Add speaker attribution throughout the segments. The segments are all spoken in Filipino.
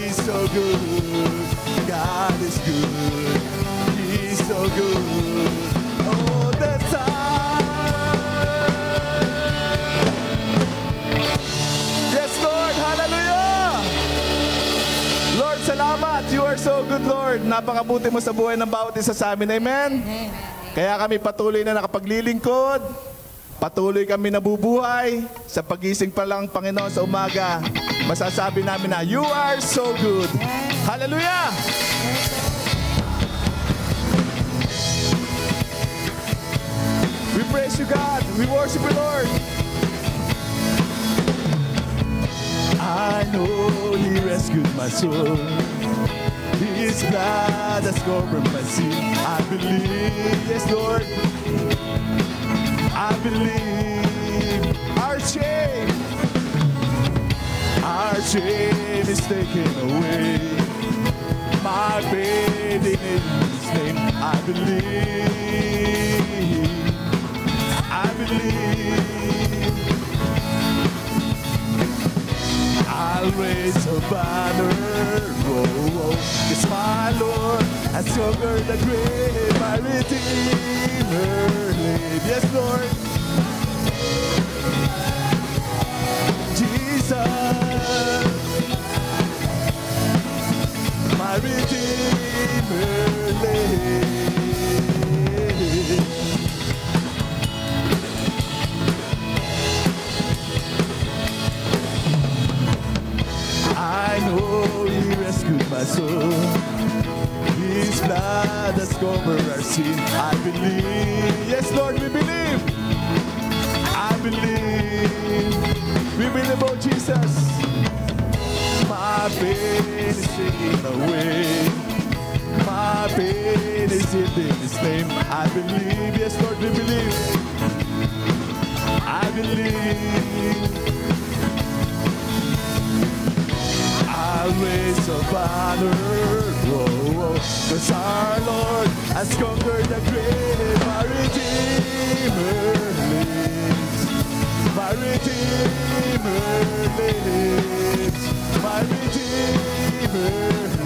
Speaker 1: He's so good. God is good. He's so good. All the time. Yes, Lord. Hallelujah. Lord, salamat. You are so good, Lord. Napakabuti mo sa buhay ng bawat isa sa amin. Amen? Kaya kami patuloy na nakapaglilingkod. Patuloy kami nabubuhay. Sa pagising pa lang, Panginoon, sa umaga, masasabi namin na, you are so good. Hallelujah! We praise you, God. We worship you, Lord. I know He rescued my soul. His blood has covered my sin. I believe, yes, Lord. I believe our shame is taken away. My pain in His name. I believe. I'll raise a banner, cause my Lord has conquered the grave. My Redeemer lives. Yes, Lord. Jesus, my Redeemer lives. I know He rescued my soul. His blood has covered our sin. I believe. Yes, Lord, we believe. I believe. We believe, oh Jesus. My pain is taken away. My pain is in His name. I believe. Yes, Lord, we believe. I believe. I'll raise a banner, cause our Lord has conquered the grave. My Redeemer lives. My Redeemer lives. My Redeemer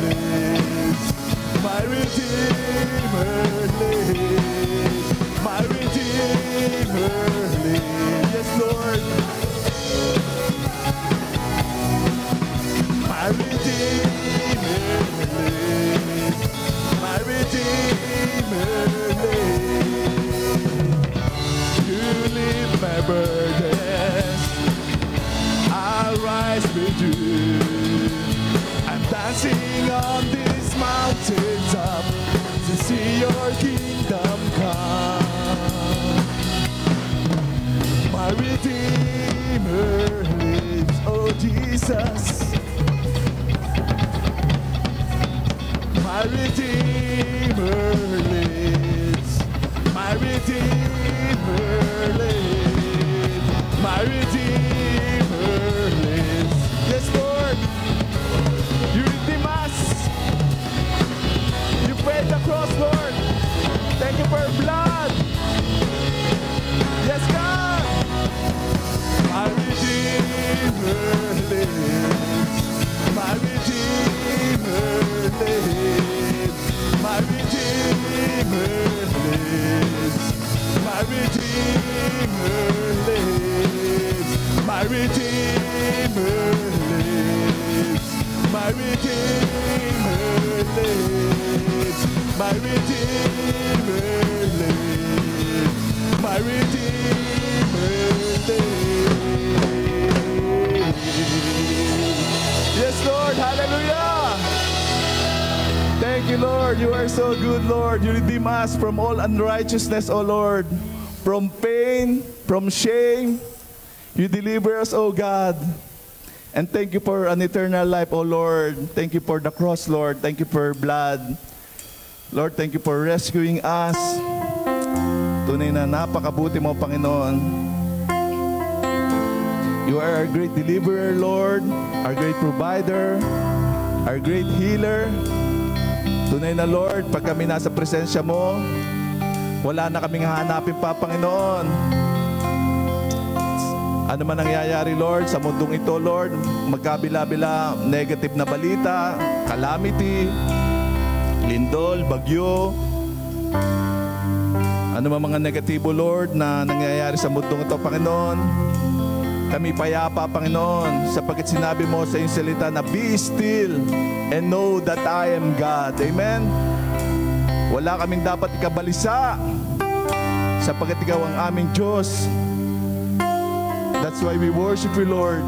Speaker 1: lives. My Redeemer lives. My Redeemer lives. Yes, Lord. My Redeemer lives. My Redeemer lives. You lift my burdens. I'll rise with you. I'm dancing on this mountaintop to see your kingdom come. My Redeemer lives. Oh, Jesus. My Redeemer lives. My Redeemer lives. My Redeemer lives. Yes, Lord. You redeem us. You paid the cross, Lord. Thank you for your blood. Yes, God. My Redeemer lives. My Redeemer lives. My Redeemer lives. My Redeemer lives. My Redeemer lives. My Redeemer lives. My Redeemer lives. My Redeemer lives. Yes, Lord. Hallelujah. Thank you, Lord. You are so good, Lord. You redeem us from all unrighteousness, O Lord. From pain, from shame. You deliver us, O God. And thank you for an eternal life, O Lord. Thank you for the cross, Lord. Thank you for blood. Lord, thank you for rescuing us. Tunay na napakabuti mo, Panginoon. You are our great deliverer, Lord. Our great provider. Our great healer. Tunay na, Lord, pag kami nasa presensya mo, wala na kaming hahanapin pa, Panginoon. Ano man nangyayari, Lord, sa mundong ito, Lord, magkabila-bila, negative na balita, calamity, lindol, bagyo, ano man mga negatibo, Lord, na nangyayari sa mundong ito, Panginoon, kami payapa, Panginoon, sapagkat sinabi mo sa iyong salita na be still and know that I am God. Amen? Wala kaming dapat ikabalisa sapagkat ikaw ang aming Diyos. That's why we worship you, Lord.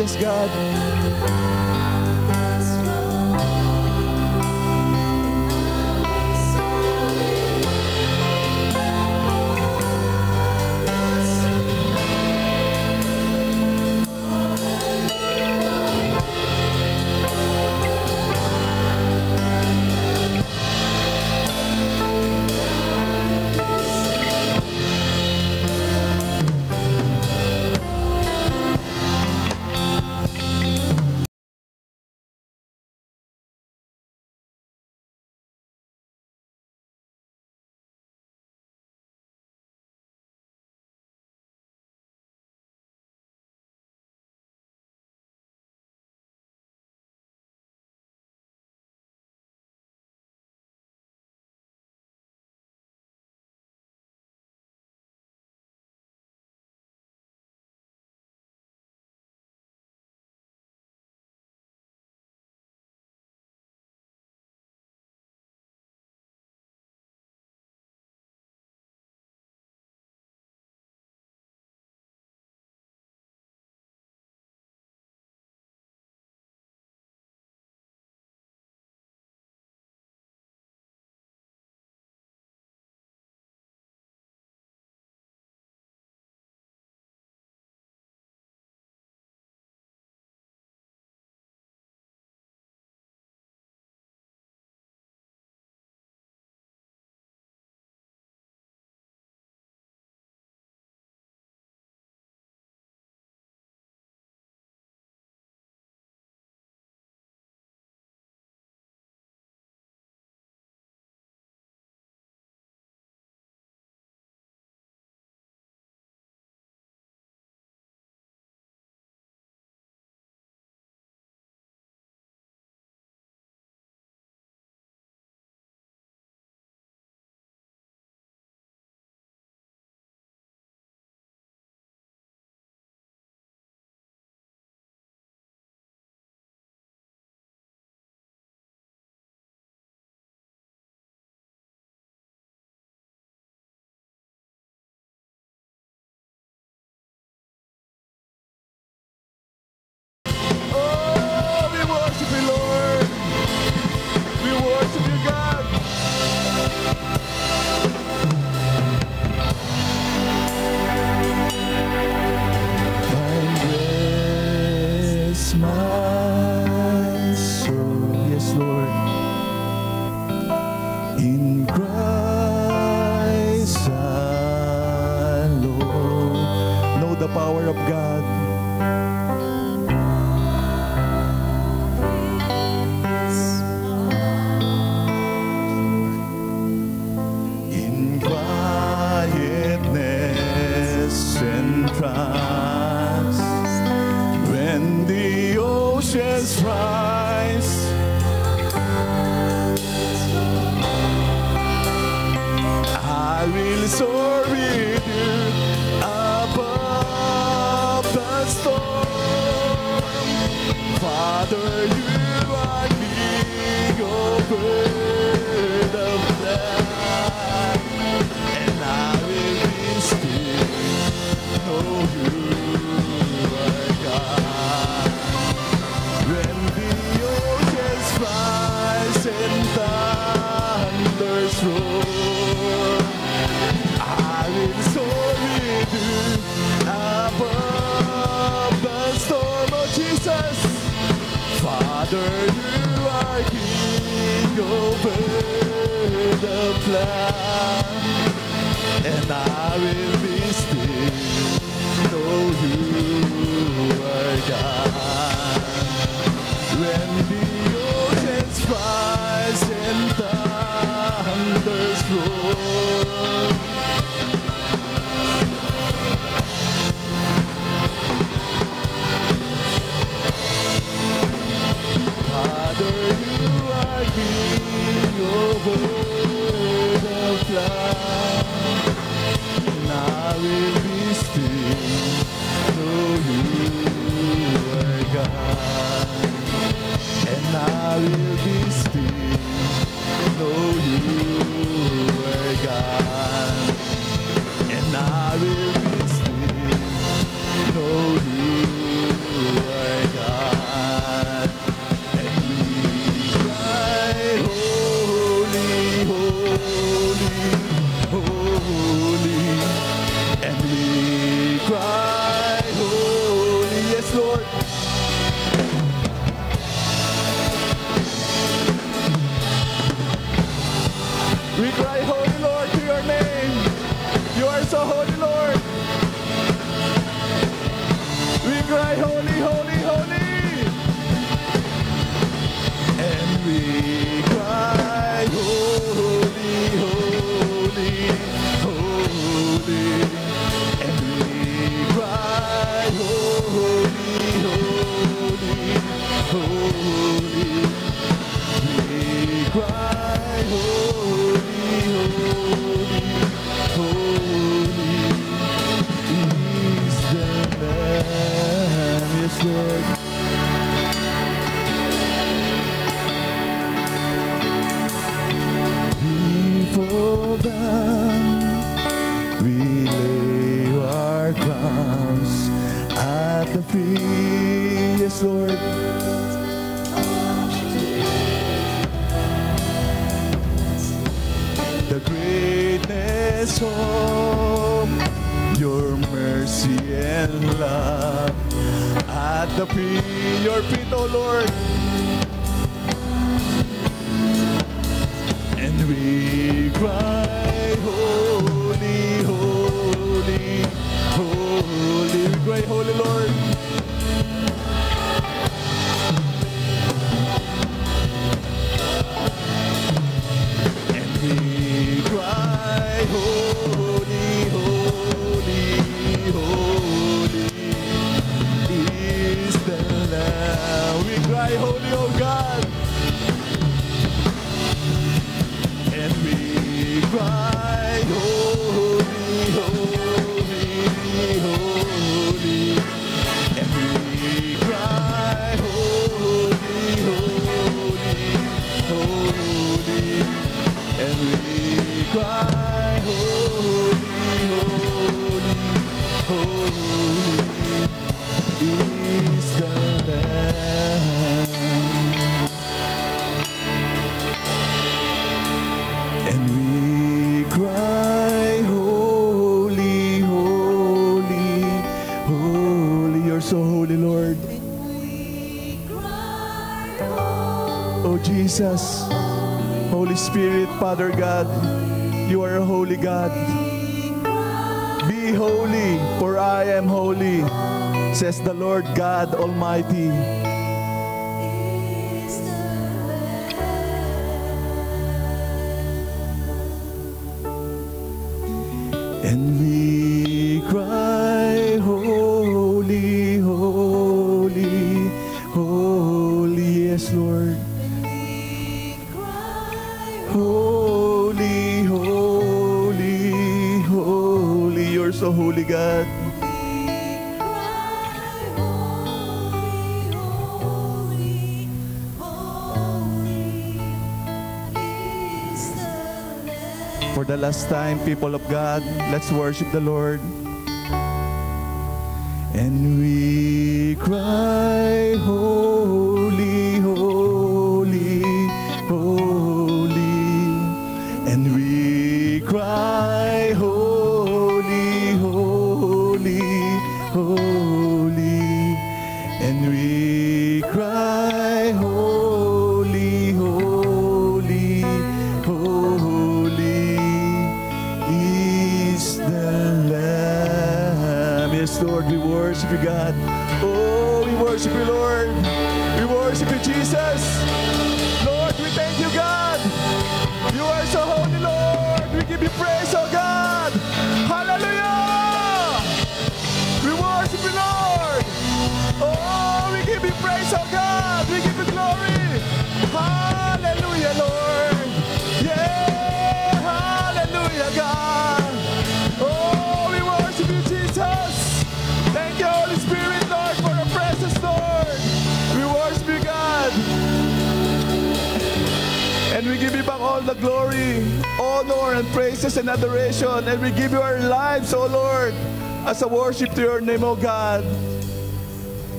Speaker 1: Yes, God.
Speaker 2: And I will
Speaker 1: Yes, Lord. We cry, Holy Lord, to your name. You are so holy, Lord. We cry, holy, holy, holy. And we cry, holy, holy, holy. And we cry, holy, holy, holy. We cry, holy, holy, holy is the Lamb. Yes, Lord. Before them we lay our crowns at the feet. Yes, Lord. The greatness of your mercy and love at the feet, your feet, O Lord. And we cry, holy, holy, holy. We cry, holy Lord. And we cry, holy, holy, holy is the Lamb. We cry, holy, oh God. And we cry, holy, holy, holy. And we cry, holy, holy, holy. And we cry, holy, holy, holy is the Lamb. And we cry, holy, holy, holy. You're so holy, Lord. Oh, Jesus, Holy Spirit, Father God, you are a holy God. Be holy, for I am holy, says the Lord God Almighty. And we cry, holy, holy, holy, yes, Lord. Holy, holy, holy, you're so holy, God. For the last time, people of God, let's worship the Lord. And we cry, holy, holy, holy. And we cry, holy, holy, holy. And we cry, holy, holy, holy is the Lamb. Yes, Lord, we worship you, God. Oh, we worship you, Lord. We worship you, Jesus. Lord, we thank you, God. You are so holy, Lord. We give you praise, oh God. Hallelujah. We worship you, Lord. Oh, we give you praise, oh God. We give you glory. Hallelujah, Lord. Yeah, hallelujah, God. Oh, we worship you, Jesus. Thank you, Holy Spirit, Lord, for your presence, Lord. We worship you, God. And we give you back all the glory, honor, and praises and adoration. And we give you our lives, oh Lord, as a worship to your name, oh God.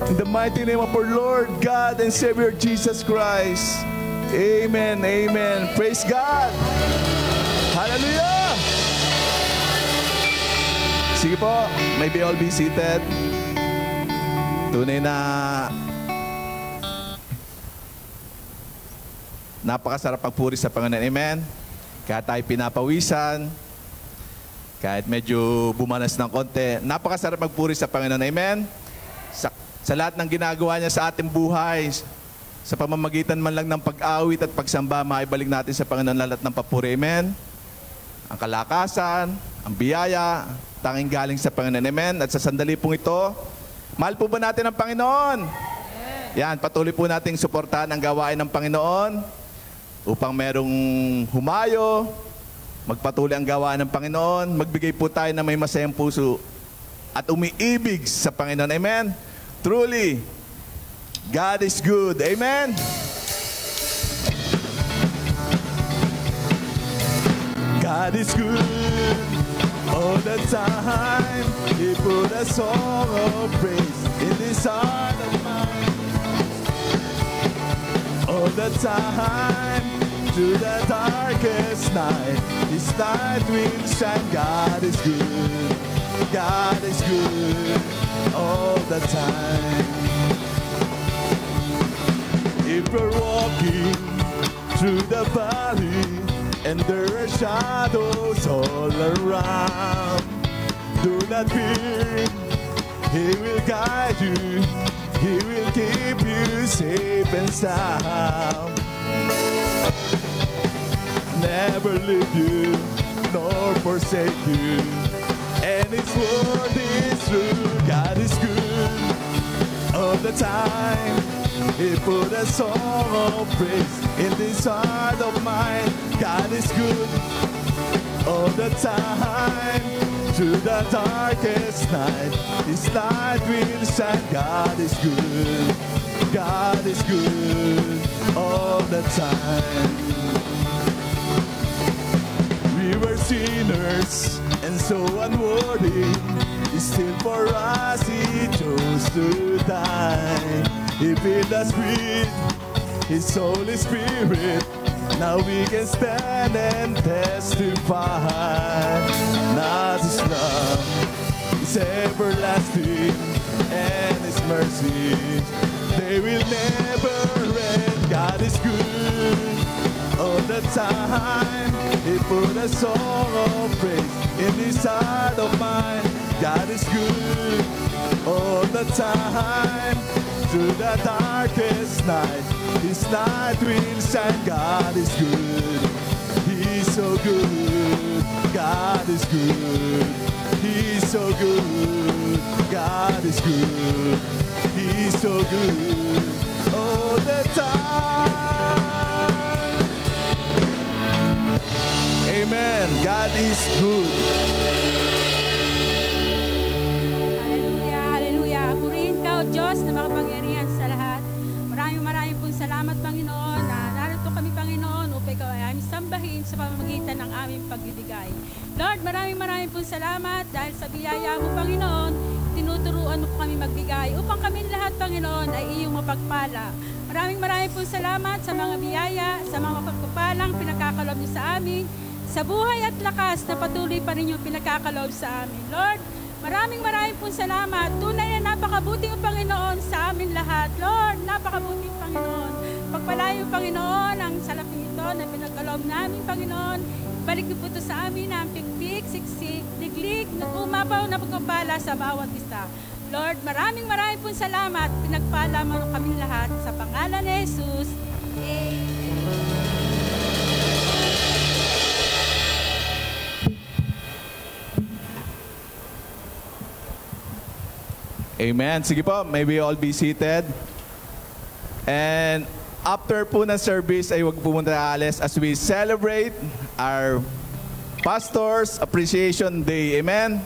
Speaker 1: In the mighty name of our Lord, God, and Savior, Jesus Christ. Amen, amen. Praise God. Hallelujah. Sige po, maybe all be seated. Tunay na napakasarap magpuri sa Panginoon. Amen? Kaya tayo pinapawisan, kahit medyo bumanas ng konti, napakasarap magpuri sa Panginoon. Amen? Sa lahat ng ginagawa niya sa ating buhay, sa pamamagitan man lang ng pag-awit at pagsamba, maibalik natin sa Panginoon lahat ng papuri. Amen? Ang kalakasan, ang biyaya, tanging galing sa Panginoon. Amen? At sa sandali pong ito, mahal po ba natin ang Panginoon? Yan, patuloy po nating suportahan ang gawain ng Panginoon upang merong humayo, magpatuloy ang gawain ng Panginoon, magbigay po tayo na may masayang puso at umiibig sa Panginoon. Amen? Truly, God is good. Amen? God is good all the time. He put a song of praise in this heart of mine. All the time, through the darkest night, His light will shine. God is good. God is good all the time. If we're walking through the valley and there are shadows all around, do not fear, He will guide you, He will keep you safe and sound. Never leave you, nor forsake you, and His word is true. God is good all the time. He put a song of praise in this heart of mine. God is good all the time. Through the darkest night, His light will shine. God is good. God is good all the time. We were sinners and so unworthy. Still for us He chose to die. He filled us with His Holy Spirit. Now we can stand and testify. Not His love is everlasting, and His mercies, they will never end. God is good all the time. He put a song of praise in this heart of mine. God is good all the time. Through the darkest night, His light will shine. God is good. He's so good. God is good. He's so good. God is good. He's so good all the time. Amen. God is good.
Speaker 2: Diyos na makapangyarihan sa lahat. Maraming pong salamat, Panginoon, na narito kami, Panginoon, upang Ikaw ay aming sambahin sa pamamagitan ng aming pagbibigay. Lord, maraming pong salamat dahil sa biyaya mo, Panginoon, tinuturuan mo kami magbigay upang kami lahat, Panginoon, ay iyong mapagpala. Maraming pong salamat sa mga biyaya, sa mga pagpapalang pinagkakalob niyo sa amin, sa buhay at lakas na patuloy pa rin yung pinagkakalob sa amin. Lord, maraming pong salamat. Tunay na napakabuting Panginoon sa amin lahat. Lord, napakabuting Panginoon. Pagpalayo, Panginoon, ang salaping ito na pinagkaloob namin, Panginoon. Balik niyo po ito sa amin ang pikpik, siksik, liglig, na pumapaw na pagpapala sa bawat isa. Lord, maraming pong salamat. Pinagpala mo kami lahat sa pangalan ni Jesus. Amen.
Speaker 1: Amen. Sige po, may we all be seated. And after po ng service ay huwag po muna alis as we celebrate our Pastor's Appreciation Day. Amen.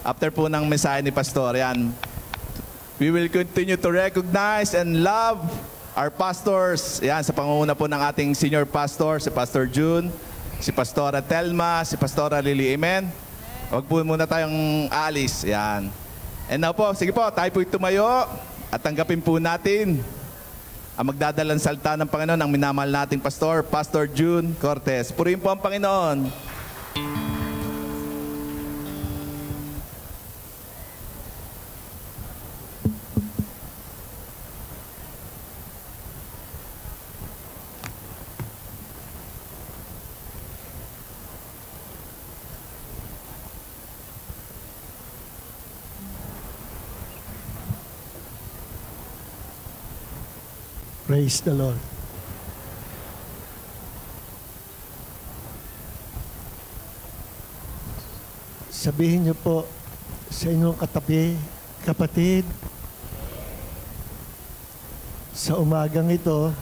Speaker 1: After po ng mensahe ni Pastor, yan. We will continue to recognize and love our pastors. Yan, sa pangunguna po ng ating senior pastor, si Pastor June, si Pastora Telma, si Pastora Lily. Amen. Huwag po muna tayong alis. Yan. And now po, sige po, tayo po tumayo at tanggapin po natin ang magdadalang salita ng Panginoon, ang minamahal nating pastor, Pastor June Cortez. Purihin po ang Panginoon.
Speaker 3: Praise the Lord. Sabihin niyo po sa inyong katabi, kapatid, sa umagang ito,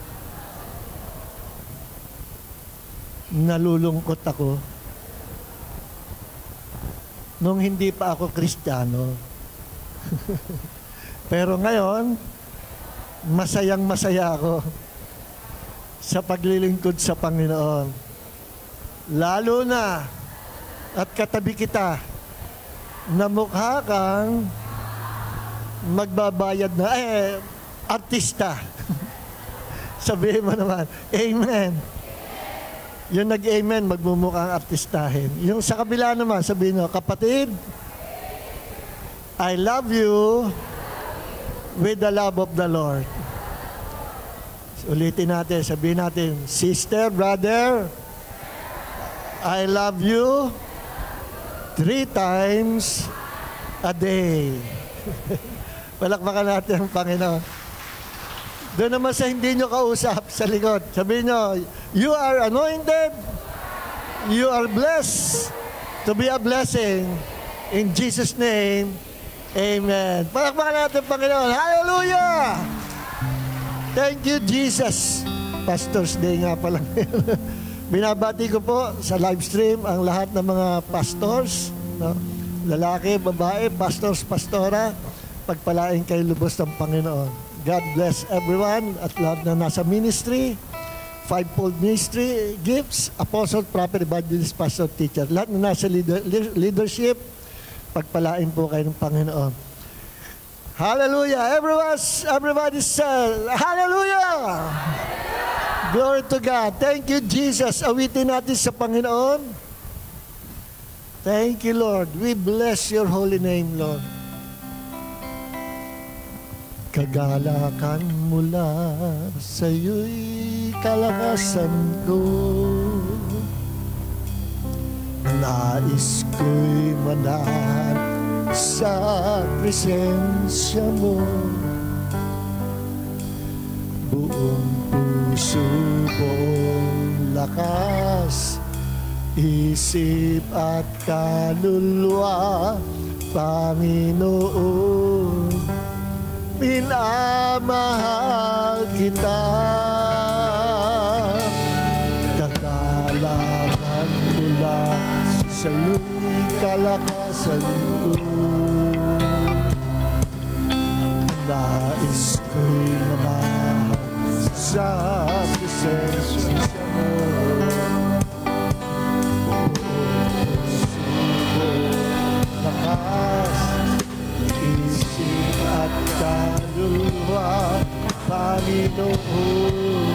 Speaker 3: nalulungkot ako nung hindi pa ako Kristiyano. Pero ngayon, masayang-masaya ako sa paglilingkod sa Panginoon. Lalo na at katabi kita na mukha kang magbabayad na, artista. Sabihin mo naman, amen. Yung nag-amen, magmumukhang artistahin. Yung sa kabila naman, sabihin mo, kapatid, I love you with the love of the Lord. Ulitin natin, sabihin natin, sister, brother, I love you 3 times a day. Palakpakan natin ang Panginoon. Doon naman sa hindi nyo kausap sa likod, sabihin nyo, you are anointed, you are blessed to be a blessing. In Jesus' name, amen. Palakpakan natin, Panginoon. Hallelujah! Thank you, Jesus. Pastor's Day nga pala. Binabati ko po sa live stream ang lahat ng mga pastors, no? Lalaki, babae, pastors, pastora, pagpalain kayo lubos ng Panginoon. God bless everyone at lahat na nasa ministry, fivefold ministry, gifts, apostle, prophet, evangelist, pastor, teacher. Lahat na nasa leadership, pagpalain po kayo ng Panginoon. Hallelujah! Everybody say, Hallelujah! Glory to God. Thank you, Jesus. Awitin natin sa Panginoon. Thank you, Lord. We bless your holy name, Lord. Kagalakan mula sa'yo'y kalakasan ko. Nais ko'y manahan sa presensya mo. Buong puso, buong lakas, isip at kaluluwa, Panginoon. Minamahal kita, kagalakan mula sa'yo'y kalakasan ko. Nais ko'y namahal sa presensya mo. Lakas, isip at kaluluwa, Panginoon,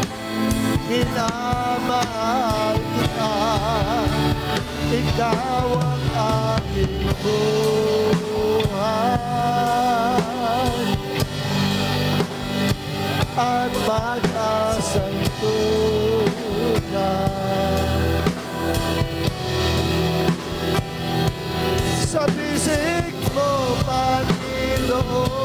Speaker 3: minamahal kita. Ikaw ang aking buhay at pag-asang tunay. Sa bisig mo, Panginoon,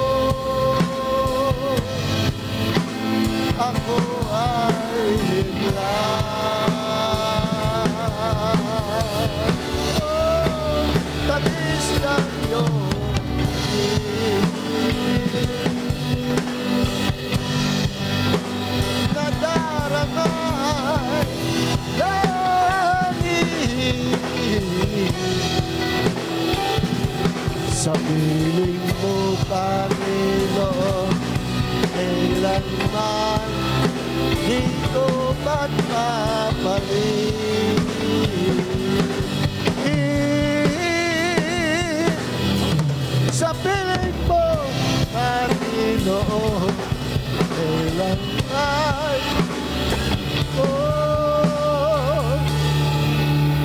Speaker 3: ako ay higlang. Oh, tabis ng iyong nadaramay langit. Sa piling mo, Panginoon, kailanman di ko magpapalit. Sa piling mo, Panginoon, kailanman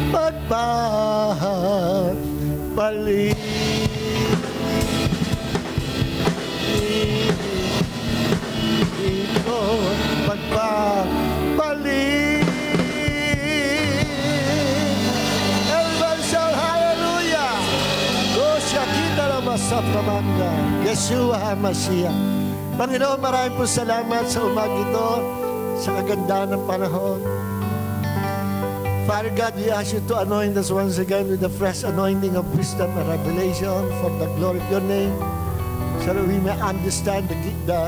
Speaker 3: magpapalit. Magpapalik. Everybody shout hallelujah. Dosya kita naman sa pamanda. Yeshua HaMashiach. Panginoon, maraming po salamat sa umaga ito, sa kagandahan ng panahon. Father God, we ask you to anoint us once again with the fresh anointing of wisdom and revelation for the glory of your name, so that we may understand the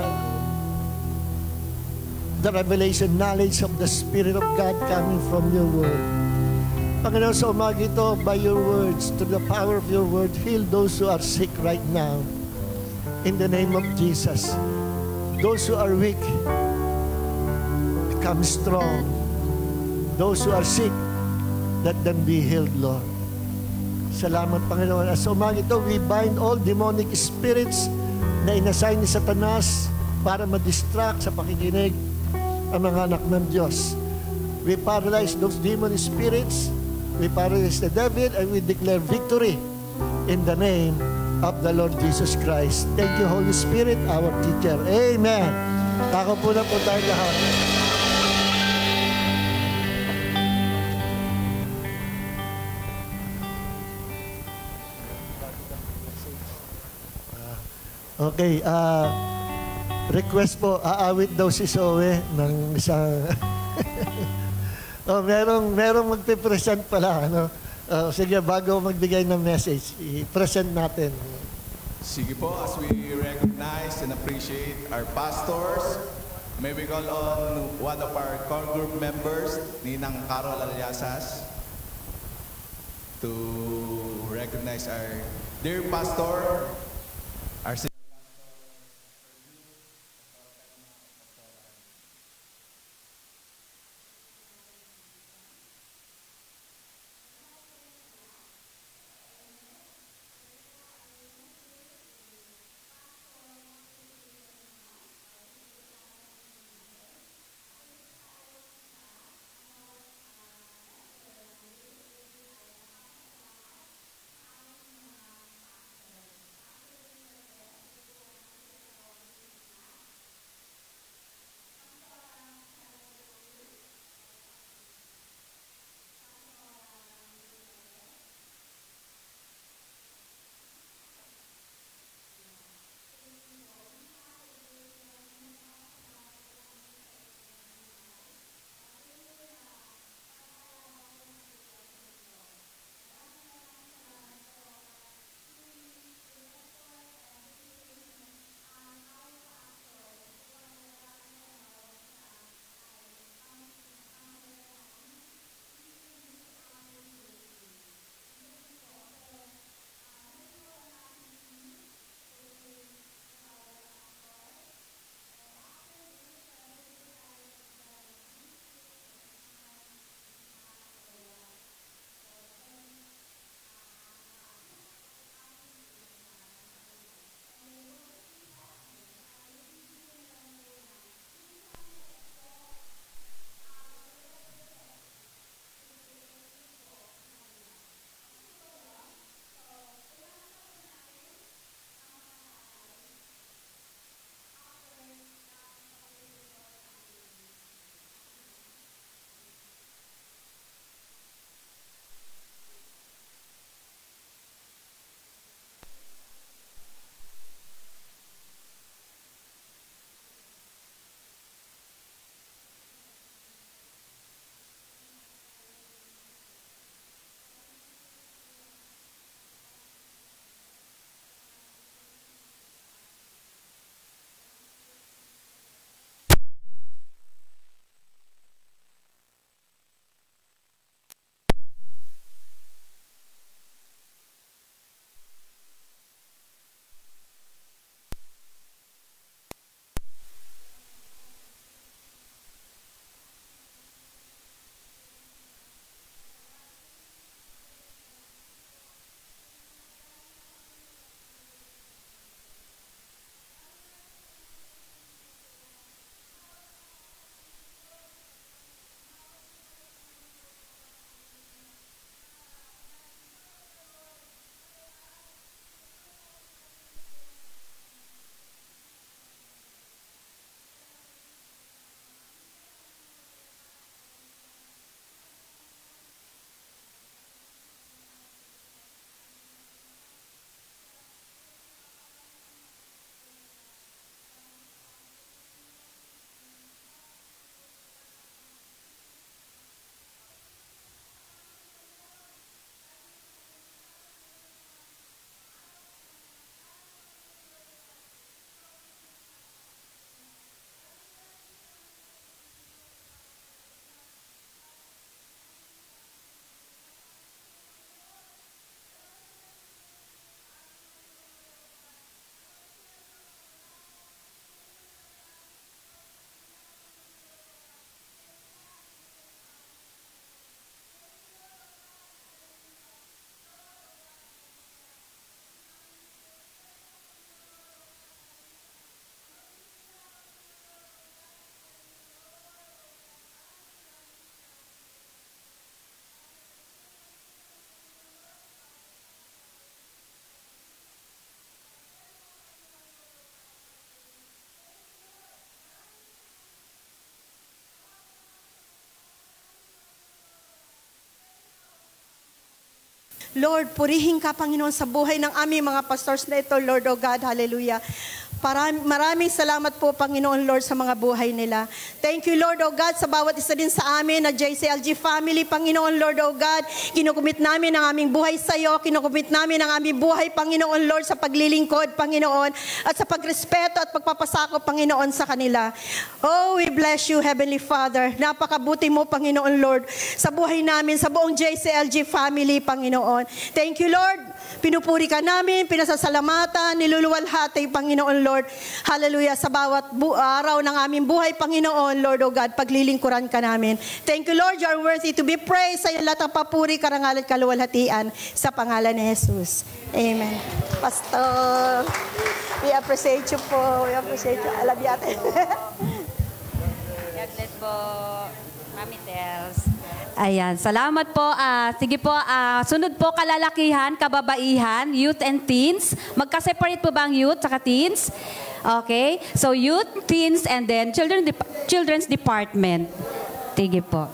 Speaker 3: revelation knowledge of the Spirit of God coming from your word. Panginoon, sa umaga ito, by your words, to the power of your word, heal those who are sick right now. In the name of Jesus. Those who are weak, become strong. Those who are sick, let them be healed, Lord. Salamat, Panginoon. As umaga ito, we bind all demonic spirits na inassign ni Satanas para ma-distract sa pakikinig ang mga anak ng Diyos. We paralyze those demon spirits, we paralyze the devil, and we declare victory in the name of the Lord Jesus Christ. Thank you, Holy Spirit, our teacher. Amen. Tako po na po tayo lahat. Okay, request po, aawit daw si Zoe ng isang... merong magpipresent pala, ano? Sige, bago magbigay ng message, i-present natin.
Speaker 1: Sige po, as we recognize and appreciate our pastors, may we call on one of our core group members, Ninang Carol Alyasas, to recognize our dear pastor, our
Speaker 4: Lord, purihin ka, Panginoon, sa buhay ng aming mga pastors na ito, Lord, O God, hallelujah. Maraming salamat po, Panginoon Lord, sa mga buhay nila. Thank you, Lord, O God, sa bawat isa din sa amin na JCLG family, Panginoon Lord, O God. Kinukumit namin ang aming buhay sa iyo. Kinukumit namin ang aming buhay, Panginoon Lord, sa paglilingkod, Panginoon, at sa pagrespeto at pagpapasakop, Panginoon, sa kanila. Oh, we bless you, Heavenly Father. Napakabuti mo, Panginoon Lord, sa buhay namin, sa buong JCLG family, Panginoon. Thank you, Lord. Pinupuri ka namin, pinasasalamatan, niluluwalhati, Panginoon Lord. Hallelujah, sa bawat araw ng aming buhay, Panginoon, Lord, O God, paglilingkuran ka namin. Thank you, Lord, you are worthy to be praised. Sa iyo lahat ng papuri, karangalan, kaluwalhatian, sa pangalan ni Jesus. Amen. Pastor, we appreciate you po. We appreciate you. I love you, ate.
Speaker 5: God bless po, Mami Tels. Ayan, salamat po. Sige po, sunod po kalalakihan, kababaihan, youth and teens. Magka-separate po ba ang youth saka teens? Okay. So youth, teens, and then children's department. Sige po.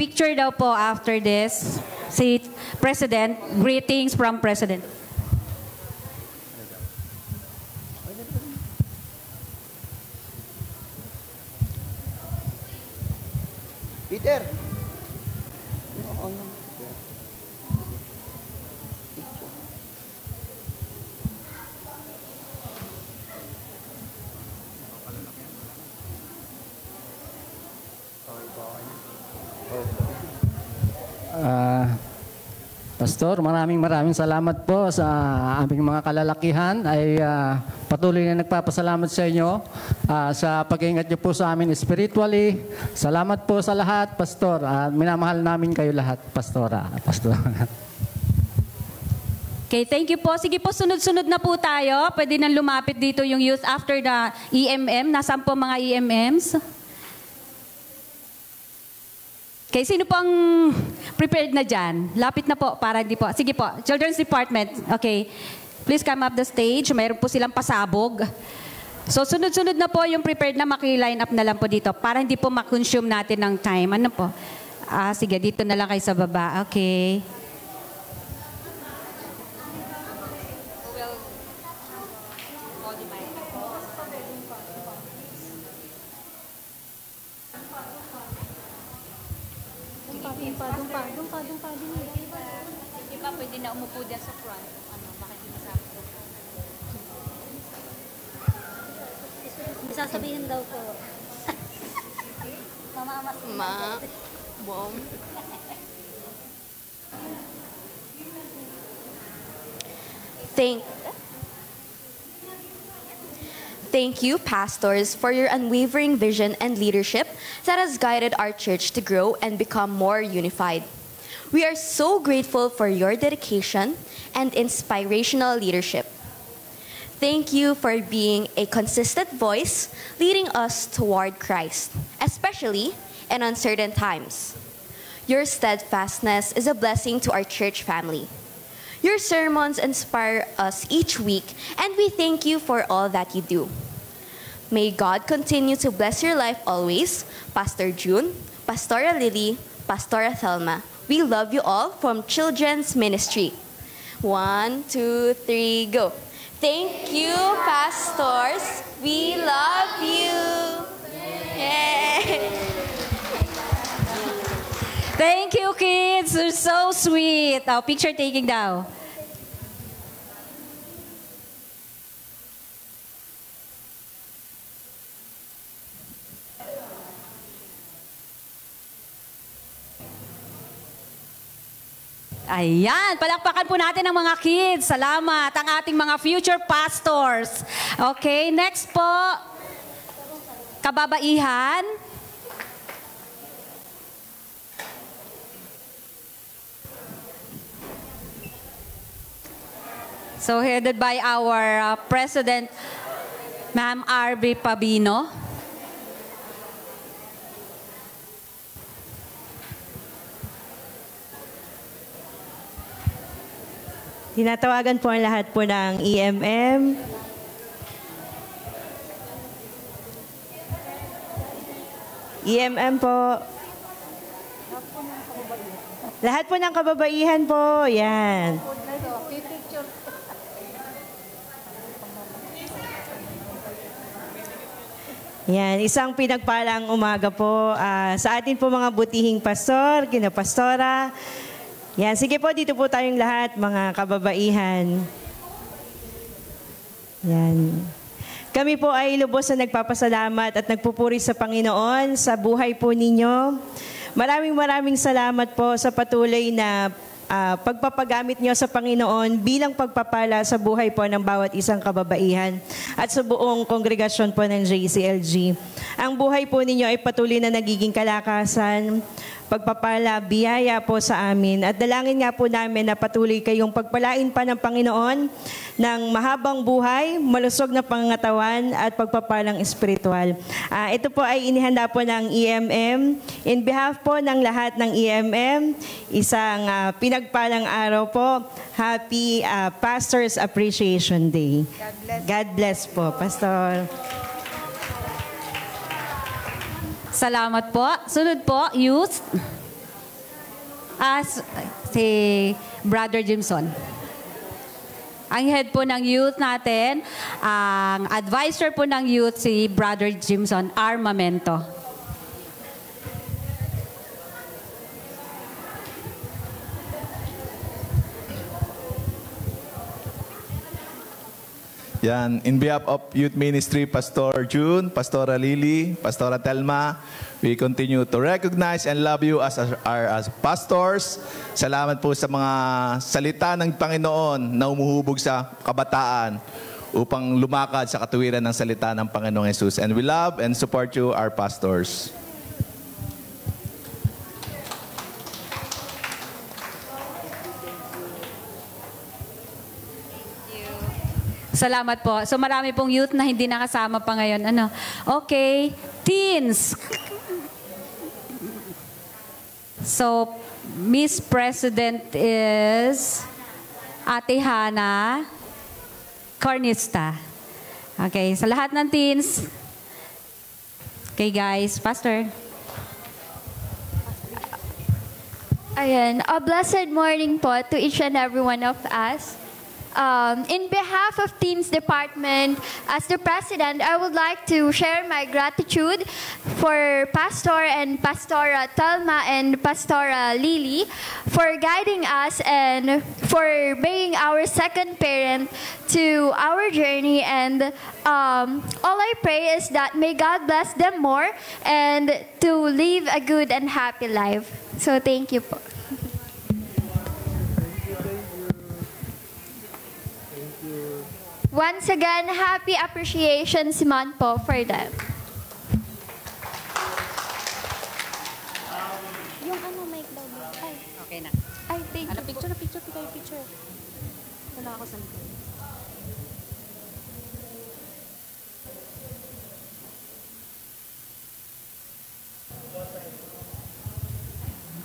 Speaker 5: Picture daw po after this. Si President, greetings from President.
Speaker 3: Peter.
Speaker 6: Pastor, maraming salamat po sa aming mga kalalakihan ay patuloy na nagpapasalamat sa inyo sa pag-iingat niyo po sa amin spiritually. Salamat po sa lahat, Pastor. Minamahal namin kayo lahat, Pastora. Pastor.
Speaker 5: Okay, thank you po. Sige po, sunod-sunod na po tayo. Pwede nang lumapit dito yung youth after the EMM. Nasaan po mga EMMs? Okay, sino po ang prepared na dyan? Lapit na po, para di po. Sige po, Children's Department. Okay, please come up the stage. Mayroon po silang pasabog. So, sunod-sunod na po yung prepared na maki-line up na lang po dito para hindi po ma-consume natin ng time. Ano po? Sige, dito na lang kayo sa baba. Okay.
Speaker 2: Dumpa din.
Speaker 5: Iba pwede na umupo dyan sa front. Bakit hindi masabi ko?
Speaker 2: Sasabihin daw ko.
Speaker 7: Mom. Thank you, pastors, for your unwavering vision and leadership that has guided our church to grow and become more unified. We are so grateful for your dedication and inspirational leadership. Thank you for being a consistent voice leading us toward Christ, especially in uncertain times. Your steadfastness is a blessing to our church family. Your sermons inspire us each week, and we thank you for all that you do. May God continue to bless your life always, Pastor June, Pastora Lily, Pastora Thelma. We love you all from Children's Ministry. 1, 2, 3, go. Thank you, pastors. We love you. Yay.
Speaker 5: Thank you, kids. You're so sweet. Picture taking daw. Ayan, palakpakan po natin ang mga kids. Salamat, ang ating mga future pastors. Okay, next po, kababaihan. So headed by our President, Ma'am R.B. Pabino.
Speaker 8: Tinatawagan po ang lahat po ng EMM. EMM po. Lahat po ng kababaihan po, yan. Yan, isang pinagpalang umaga po sa atin po mga butihing pastor, kina pastora. Yan, sige po, dito po tayong lahat, mga kababaihan. Yan. Kami po ay lubos na nagpapasalamat at nagpupuri sa Panginoon sa buhay po ninyo. Maraming salamat po sa patuloy na pagpapagamit nyo sa Panginoon bilang pagpapala sa buhay po ng bawat isang kababaihan at sa buong kongregasyon po ng JCLG. Ang buhay po ninyo ay patuloy na nagiging kalakasan, pagpapala, biyaya po sa amin. At dalangin nga po namin na patuloy kayong pagpalain pa ng Panginoon ng mahabang buhay, malusog na pangangatawan at pagpapalang espiritual. Ito po ay inihanda po ng EMM. In behalf po ng lahat ng EMM, isang pinagpalang araw po. Happy Pastor's Appreciation Day. God bless po, Pastor.
Speaker 5: Salamat po. Sunod po, youth. Si Brother Jimson. Ang head po ng youth natin, ang advisor po ng youth, si Brother Jimson Armamento.
Speaker 1: Yan, in behalf of Youth Ministry, Pastor June, Pastora Lily, Pastora Telma, we continue to recognize and love you as pastors. Salamat po sa mga salita ng Panginoon na umuhubog sa kabataan upang lumakad sa katuwiran ng salita ng Panginoong Jesus. And we love and support you, our pastors.
Speaker 5: Salamat po. So marami pong youth na hindi nakasama pa ngayon. Okay. Teens. So, Miss President is Ate Hana Cornista. Okay. Sa lahat ng teens. Okay guys. Pastor.
Speaker 9: Ayan. A blessed morning po to each and every one of us. In behalf of Teens Department, as the President, I would like to share my gratitude for Pastor and Pastora Telma and Pastora Lily for guiding us and for being our second parent to our journey. And all I pray is that may God bless them more and to live a good and happy life. So thank you po. Once again, happy appreciation month po for them. Yung mic daw. Ay.
Speaker 5: Okay na.
Speaker 9: Ay, thank you.
Speaker 5: Picture. Wala ako sa likod.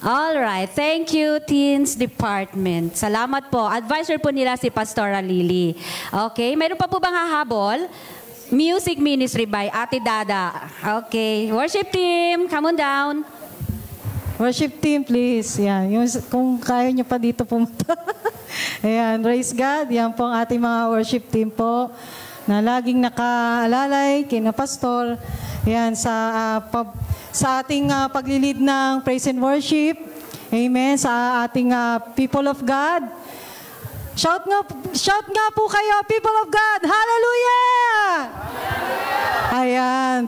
Speaker 5: Alright, thank you, Teens Department. Salamat po. Advisor po nila si Pastora Lily. Okay, mayroon pa po bang hahabol? Music Ministry by Ate Dada. Okay, worship team, come on down.
Speaker 10: Worship team, please. Yan. Kung kaya nyo pa dito pumunta. Ayan, praise God. Yan po ang ating mga worship team po na laging nakaalalay kina Pastor. Yan, sa ating paglilid ng praise and worship. Amen. Sa ating people of God. Shout nga po kayo, people of God. Hallelujah! Ayan.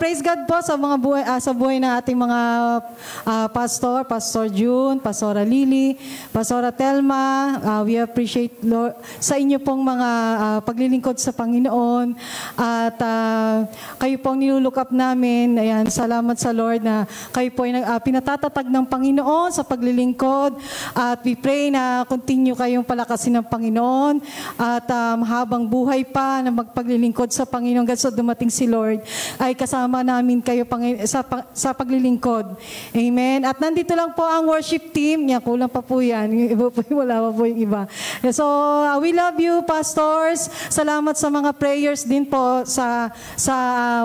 Speaker 10: Praise God po sa mga buhay, sa buhay ng ating mga Pastor June, Pastora Lily, Pastora Telma. We appreciate Lord, sa inyo pong mga paglilingkod sa Panginoon at kayo pong nilulook up namin. Ayan, salamat sa Lord na kayo po ay pinatatatag ng Panginoon sa paglilingkod at we pray na continue kayong palakasin ng Panginoon at habang buhay pa na magpaglilingkod sa Panginoon hanggang sa dumating si Lord ay kasama namin kayo sa paglilingkod. Amen. At nandito lang po ang worship team. Yan, kulang pa po yan. Yung iba po, wala pa po yung iba. So, we love you, pastors. Salamat sa mga prayers din po sa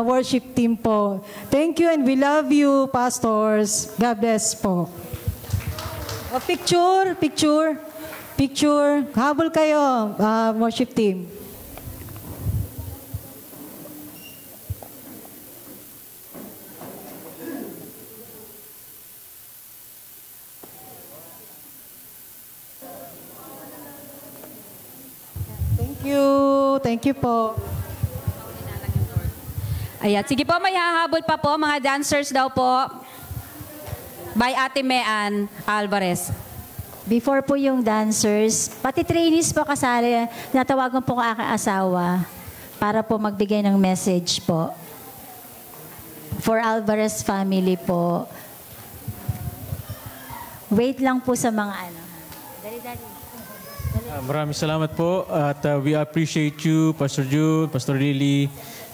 Speaker 10: worship team po. Thank you and we love you, pastors. God bless po. O, picture, picture, picture. Habol kayo, worship team. Thank you po.
Speaker 5: Ayan, sige po, may hahabol pa po, mga dancers daw po. By Ate Mean Alvarez.
Speaker 11: Before po yung dancers, pati trainees po kasali, natawagan po ang aking asawa para po magbigay ng message po. For Alvarez family po. Wait lang po sa mga ano. Dali.
Speaker 12: Maraming salamat po at we appreciate you, Pastor June, Pastor Lily,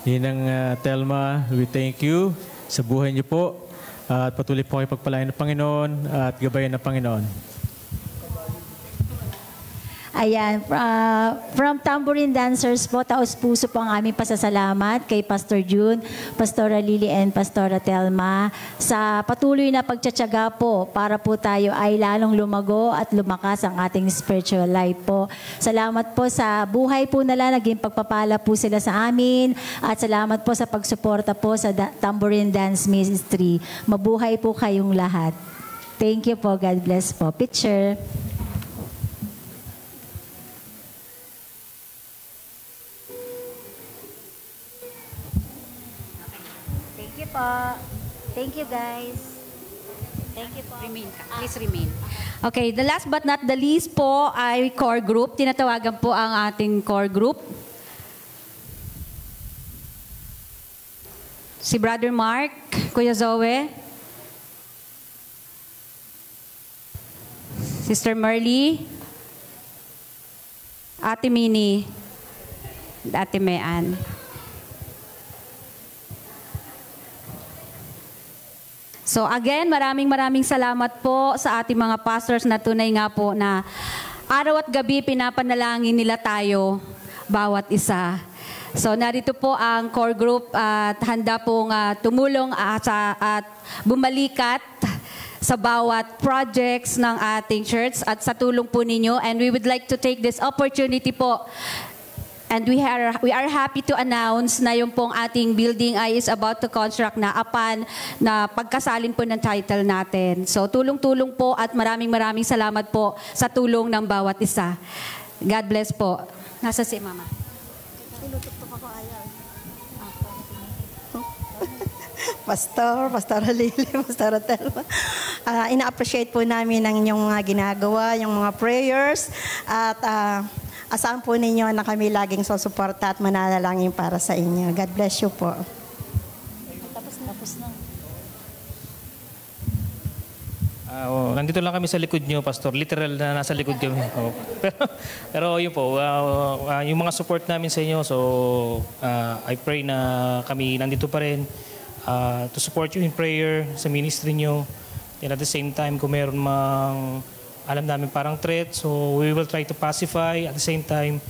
Speaker 12: Ninang Telma. We thank you sa buhay niyo po at patuloy po kayo pagpalain ng Panginoon at gabayan ng Panginoon.
Speaker 11: Ayan, from Tambourine Dancers po, taos puso po ang aming pasasalamat kay Pastor June, Pastora Lily, and Pastora Telma sa patuloy na pagtsatsaga po para po tayo ay lalong lumago at lumakas ang ating spiritual life po. Salamat po sa buhay po nila, naging pagpapala po sila sa amin at salamat po sa pagsuporta po sa Tambourine Dance Ministry. Mabuhay po kayong lahat. Thank you po. God bless po. Picture. Thank you, guys. Thank you po.
Speaker 5: Remain ka. Please remain. Okay, the last but not the least po ay core group. Tinatawagan po ang ating core group. Si Brother Mark, Kuya Zoe, Sister Merly, Ate Minnie, Ate Mean. So again, maraming salamat po sa ating mga pastors na tunay nga po na araw at gabi pinapanalangin nila tayo, bawat isa. So narito po ang core group at handa pong tumulong at bumalikat sa bawat projects ng ating church at sa tulong po ninyo. And we would like to take this opportunity po. And we are happy to announce na yung pong ating building ay is about to construct na upon na pagkasalin po ng title natin. So tulong-tulong po at maraming salamat po sa tulong ng bawat isa. God bless po. Nasa si Mama.
Speaker 4: Pastora Lily, Pastora Telma. Ina-appreciate po namin ang inyong mga ginagawa, yung mga prayers at asahan po ninyo na kami laging susuporta at mananalangin para sa inyo. God bless you po. Tapos na.
Speaker 13: Nandito lang kami sa likod nyo, Pastor. Literal na nasa likod kami. Pero yun po, yung mga support namin sa inyo, so I pray na kami nandito pa rin to support you in prayer sa ministry nyo. And at the same time, kung meron mang alam namin parang threat, so we will try to pacify. At the same time,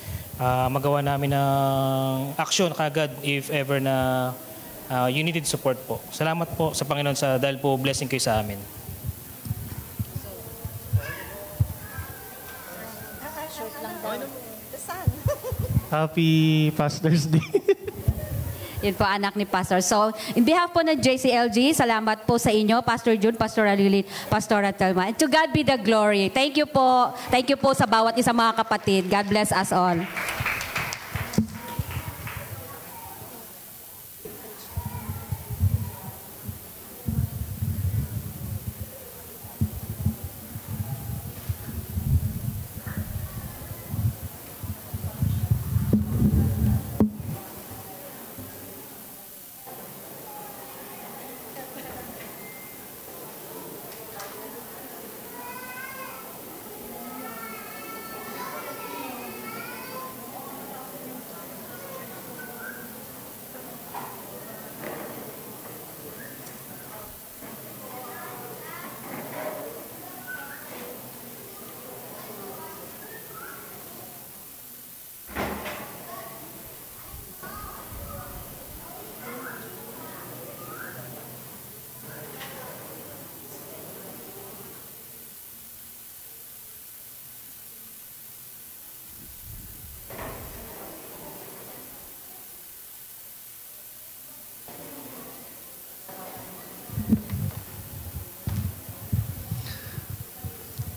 Speaker 13: magawa namin ng action kagad if ever na you needed support po. Salamat po sa Panginoon dahil po blessing kayo sa amin.
Speaker 12: Happy Pastor's Day.
Speaker 5: Yun po, anak ni Pastor. So, in behalf po ng JCLG, salamat po sa inyo, Pastor June, Pastor Lily, Pastor Telma. And to God be the glory. Thank you po. Thank you po sa bawat isa mga kapatid. God bless us all.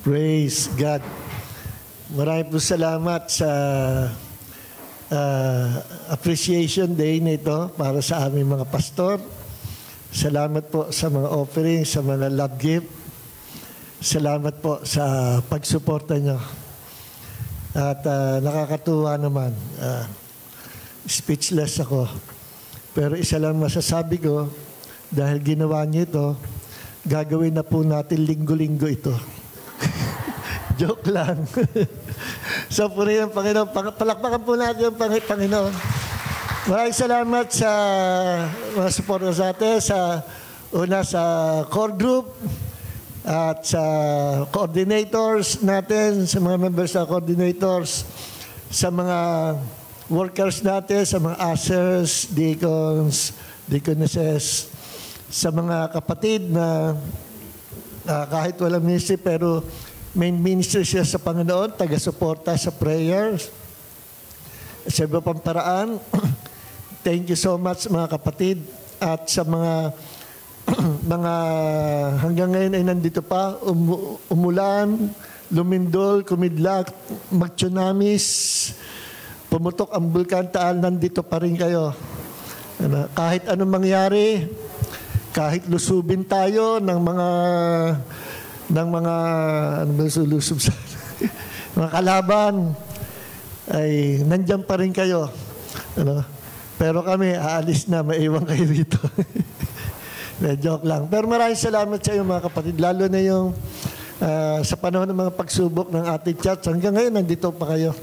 Speaker 3: Praise God. Maraming po salamat sa appreciation day nito para sa aming mga pastor. Salamat po sa mga offering, sa mga love gift. Salamat po sa pagsuporta nyo. At nakakatuwa naman. Speechless ako. Pero isa lang masasabi ko, dahil ginawa niyo ito, gagawin na po natin linggo-linggo ito. Joke lang. So, purihin ang Panginoon. Palakpakan po natin ang Panginoon. Maraming salamat sa mga supporters natin, una sa core group, at sa coordinators natin, sa mga members na coordinators, sa mga workers natin, sa mga ushers, deacons, deaconesses, sa mga kapatid na kahit walang ministry pero main ministry siya sa Panginoon, taga-suporta sa prayers. Sa iba pang paraan, thank you so much mga kapatid. At sa mga hanggang ngayon ay nandito pa, umulan, lumindol, kumidlak, mag-tsunamis, pumutok ang Bulkan Taal, nandito pa rin kayo. Kahit anong mangyari, kahit lusubin tayo ng mga mga kalaban, ay nandyan pa rin kayo. Pero kami, aalis na, maiwan kayo dito. Joke lang. Pero maraming salamat sa iyo mga kapatid, lalo na yung sa panahon ng mga pagsubok ng ating church. Hanggang ngayon, nandito pa kayo.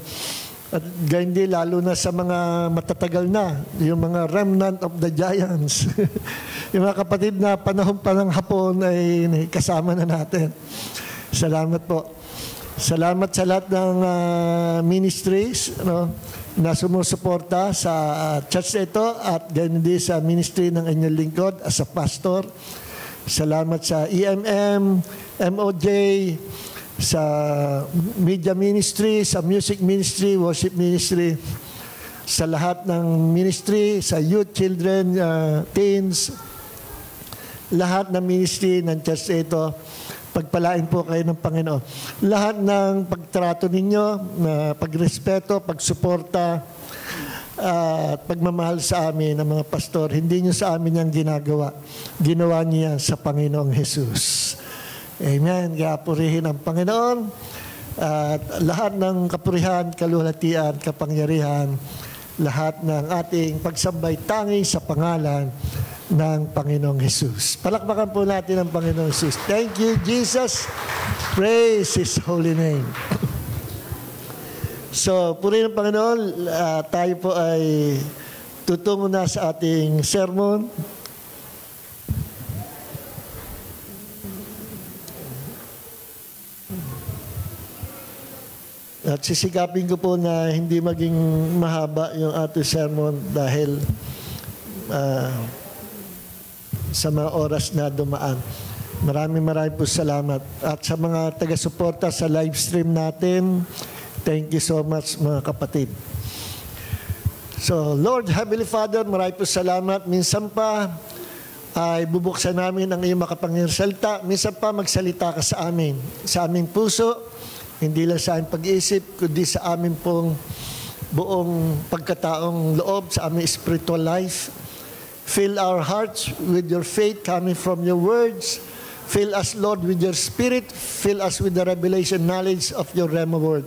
Speaker 3: At gayon din, lalo na sa mga matatagal na, yung mga remnant of the giants. Yung mga kapatid na panahon pa ng hapon ay kasama na natin. Salamat po. Salamat sa lahat ng ministries na sumusuporta sa church na ito at gayon din sa ministry ng inyong lingkod as a pastor. Salamat sa EMM, MOJ, sa media ministry, sa music ministry, worship ministry, sa lahat ng ministry, sa youth, children, teens, lahat ng ministry ng church ito, pagpalain po kayo ng Panginoon. Lahat ng pagtrato ninyo, pagrespeto, pagsuporta, at pagmamahal sa amin ng mga pastor, hindi nyo sa amin yung ginagawa. Ginawa niya sa Panginoong Jesus. Amen. Kaya purihin ang Panginoon at lahat ng kapurihan, kaluwalhatian, kapangyarihan, lahat ng ating pagsambay tanging sa pangalan ng Panginoong Jesus. Palakpakan po natin ang Panginoong Jesus. Thank you, Jesus. Praise His holy name. So, purihin ang Panginoon. Tayo po ay tutungo na sa ating sermon. At sisigapin ko po na hindi maging mahaba yung ating sermon dahil sa mga oras na dumaan. Maraming po salamat. At sa mga taga-suporta sa live stream natin, thank you so much mga kapatid. So, Lord, Heavenly Father, maraming po salamat. Minsan pa ay bubuksan namin ang iyong makapangyarihang salita. Minsan pa magsalita ka sa amin, sa aming puso, hindi lang sa aming pag-iisip, kundi sa aming pong buong pagkataong loob, sa aming spiritual life. Fill our hearts with your faith coming from your words. Fill us, Lord, with your spirit. Fill us with the revelation knowledge of your Rhema word.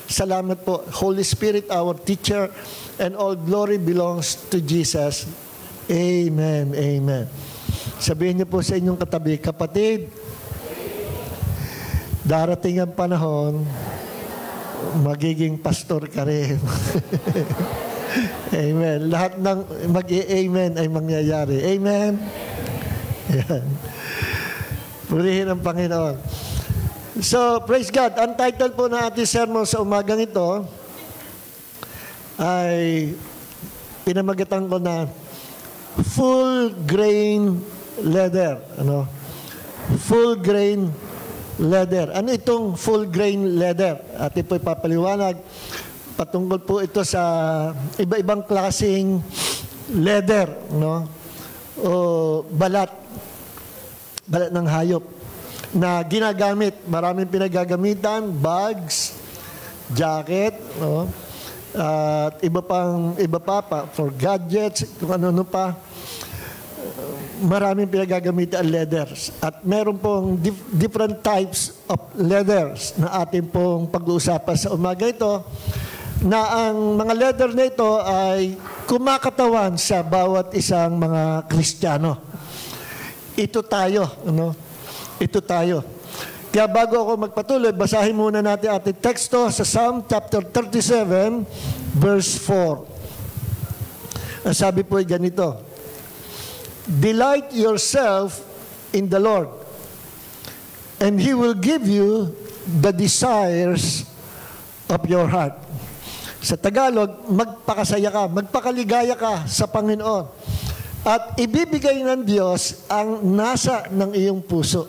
Speaker 3: Salamat po, Holy Spirit, our teacher, and all glory belongs to Jesus. Amen. Amen. Sabihin niyo po sa inyong katabi, kapatid, darating ang panahon, magiging pastor ka rin. Amen. Lahat ng mag-amen ay mangyayari. Amen. Yan. Purihin ang Panginoon. So, praise God. Ang title po ng ating sermon sa umagang ito ay pinamagatan ko na full grain leather. Full grain leather. Ano itong full grain leather? Atin po ipapaliwanag. Patungkol po ito sa iba-ibang klaseng leather, o balat balat ng hayop na ginagamit. Maraming pinagagamitan, bags, jacket, no? At iba pa, for gadgets, kung ano pa. Maraming pinagagamitan ang leathers. At meron pong different types of leathers na ating pong pag-uusapan sa umaga ito, na ang mga leather na ito ay kumakatawan sa bawat isang mga Kristiyano. Ito tayo, ano? Ito tayo. Kaya bago ako magpatuloy, basahin muna natin ating teksto sa Psalm chapter 37, verse 4. Ang sabi po ay ganito, "Delight yourself in the Lord, and He will give you the desires of your heart." Sa Tagalog, magpakasaya ka, magpakaligaya ka sa Panginoon. At ibibigay ng Diyos ang nasa ng iyong puso.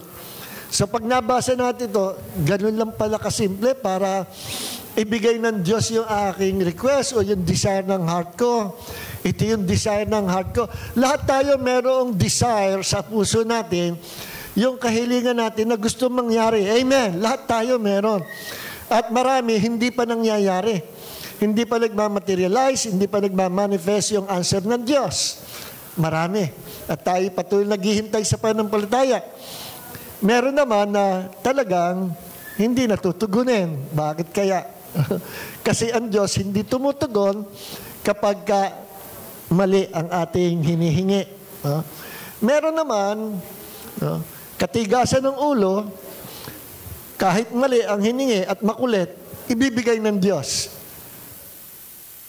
Speaker 3: So pag nabasa natin ito, ganun lang pala kasimple para ibigay ng Diyos yung aking request o yung desire ng heart ko. Ito yung desire ng heart ko. Lahat tayo merong desire sa puso natin, yung kahilingan natin na gusto mangyari. Amen. Lahat tayo meron. At marami, hindi pa nangyayari. Hindi pa nagmamaterialize, hindi pa nagmamanifest yung answer ng Diyos. Marami. At tayo patuloy naghihintay sa pananampalataya. Meron naman na talagang hindi natutugunin. Bakit kaya? Kasi ang Diyos hindi tumutugon kapag mali ang ating hinihingi. Meron naman, katigasan ng ulo, kahit mali ang hiningi at makulit, ibibigay ng Diyos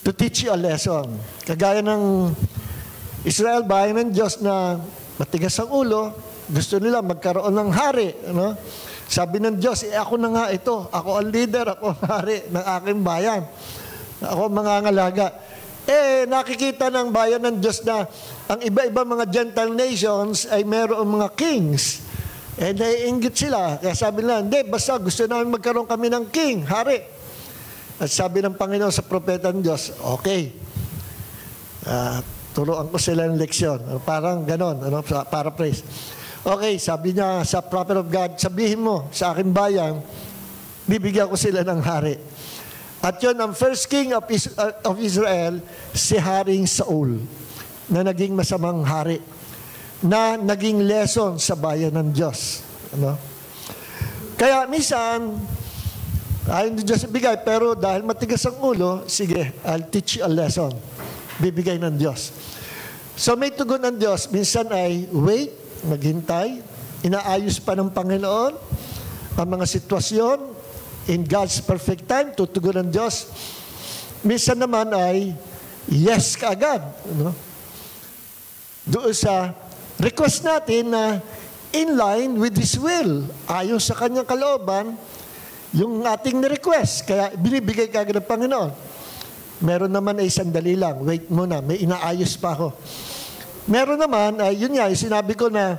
Speaker 3: to teach you a lesson. Kagaya ng Israel, bayan ng Diyos na matigas ang ulo, gusto nila magkaroon ng hari. Ano? Sabi ng Diyos, ako na nga ito. Ako ang leader, ako ang hari ng aking bayan. Ako ang mangangalaga. Nakikita ng bayan ng Diyos na ang iba-iba mga Gentile nations ay mayroong mga kings. Naiinggit sila. Kaya sabi nila, hindi, basta gusto namin magkaroon kami ng king, hari. At sabi ng Panginoon sa propeta ng Diyos, okay, turuan ko sila ng leksyon. Parang ganon, paraphrase. Okay, sabi niya sa prophet of God, sabihin mo sa aking bayan, bibigyan ko sila ng hari. At yun, ang first king of Israel, si Haring Saul, na naging masamang hari, na naging lesson sa bayan ng Diyos. Ano? Kaya minsan, ayaw ng Diyos ibigay, pero dahil matigas ang ulo, sige, I'll teach you a lesson. Bibigay ng Diyos. So may tugon ng Diyos, minsan ay wait, maghintay, inaayos pa ng Panginoon ang mga sitwasyon, in God's perfect time, tutugon ng Diyos. Minsan naman ay yes kaagad. Ano? Doon sa request natin na in line with His will, ayon sa Kanyang kalooban, yung ating ni-request, kaya binibigay kaagad ng Panginoon. Meron naman ay sandali lang, wait muna, may inaayos pa ako. Meron naman, yun nga, sinabi ko na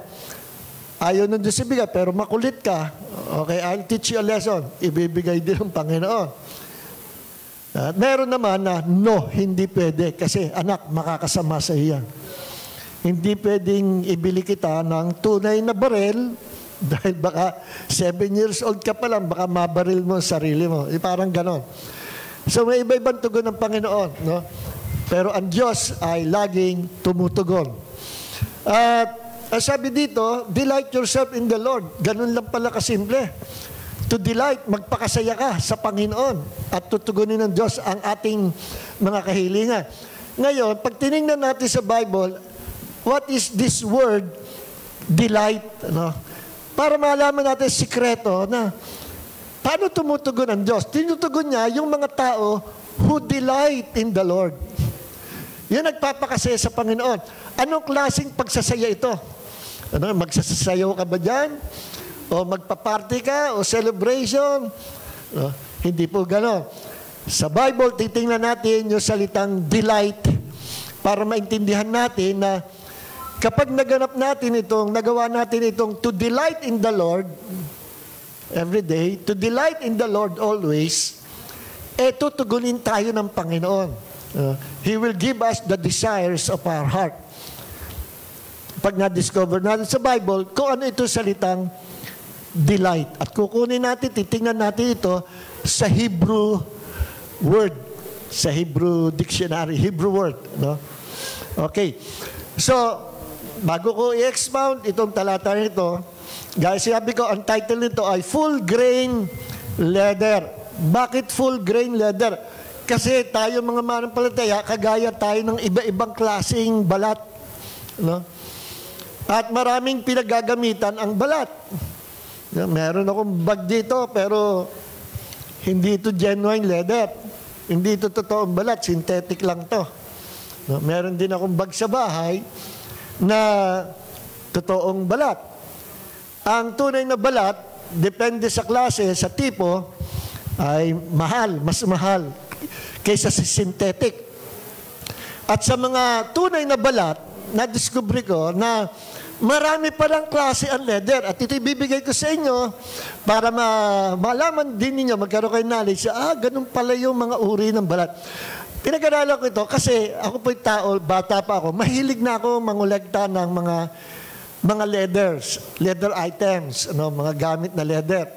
Speaker 3: ayaw ng Diyos ibigay, pero makulit ka, okay, I'll teach you a lesson, ibibigay din ng Panginoon. At meron naman na, no, hindi pwede, kasi anak, makakasama sa iyan. Hindi pwedeng ibili kita ng tunay na barel, dahil baka 7 years old ka pa lang, baka mabaril mo ang sarili mo. Parang ganon. So may iba-ibang tugon ng Panginoon. No? Pero ang Diyos ay laging tumutugon. At sabi dito, delight yourself in the Lord. Ganun lang pala kasimple. To delight, magpakasaya ka sa Panginoon. At tutugunin ng Diyos ang ating mga kahilingan. Ngayon, pag tinignan natin sa Bible, what is this word, delight? Ano? Para malaman natin sikreto na paano tumutugon ang Diyos. Tinutugon niya yung mga tao who delight in the Lord. Yun nagpapakasaya sa Panginoon. Anong klaseng pagsasaya ito? Ano, magsasayaw ka ba dyan? O magpa-party ka? O celebration? No, hindi po gano'n. Sa Bible, titingnan natin yung salitang delight para maintindihan natin na kapag nagawa natin itong to delight in the Lord every day, to delight in the Lord always, tutugunin tayo ng Panginoon. He will give us the desires of our heart. pag na-discover natin sa Bible, kung ano ito salitang delight. At kukunin natin, titingnan natin ito sa Hebrew word, sa Hebrew dictionary, Hebrew word. No? Okay. So, bago ko i-expound itong talata nito, guys, sabi ko, ang title nito ay Full Grain Leather. Bakit full grain leather? Kasi tayo mga manampalataya, kagaya tayo ng iba-ibang klaseng balat. No? At maraming pinagagamitan ang balat. Meron akong bag dito, pero hindi ito genuine leather. Hindi ito totoong balat, synthetic lang to. No? Meron din akong bag sa bahay na totoong balat. Ang tunay na balat, depende sa klase, sa tipo, ay mahal, mas mahal kaysa sa synthetic. At sa mga tunay na balat, na-discover ko na marami palang klase ang leather. At ito ibibigay ko sa inyo para malaman din ninyo, magkaroon kayo knowledge, ganun pala yung mga uri ng balat. Pinag-aralan ko ito kasi ako po'y tao, bata pa ako, mahilig na ako mangolekta ng mga leather items, mga gamit na leather.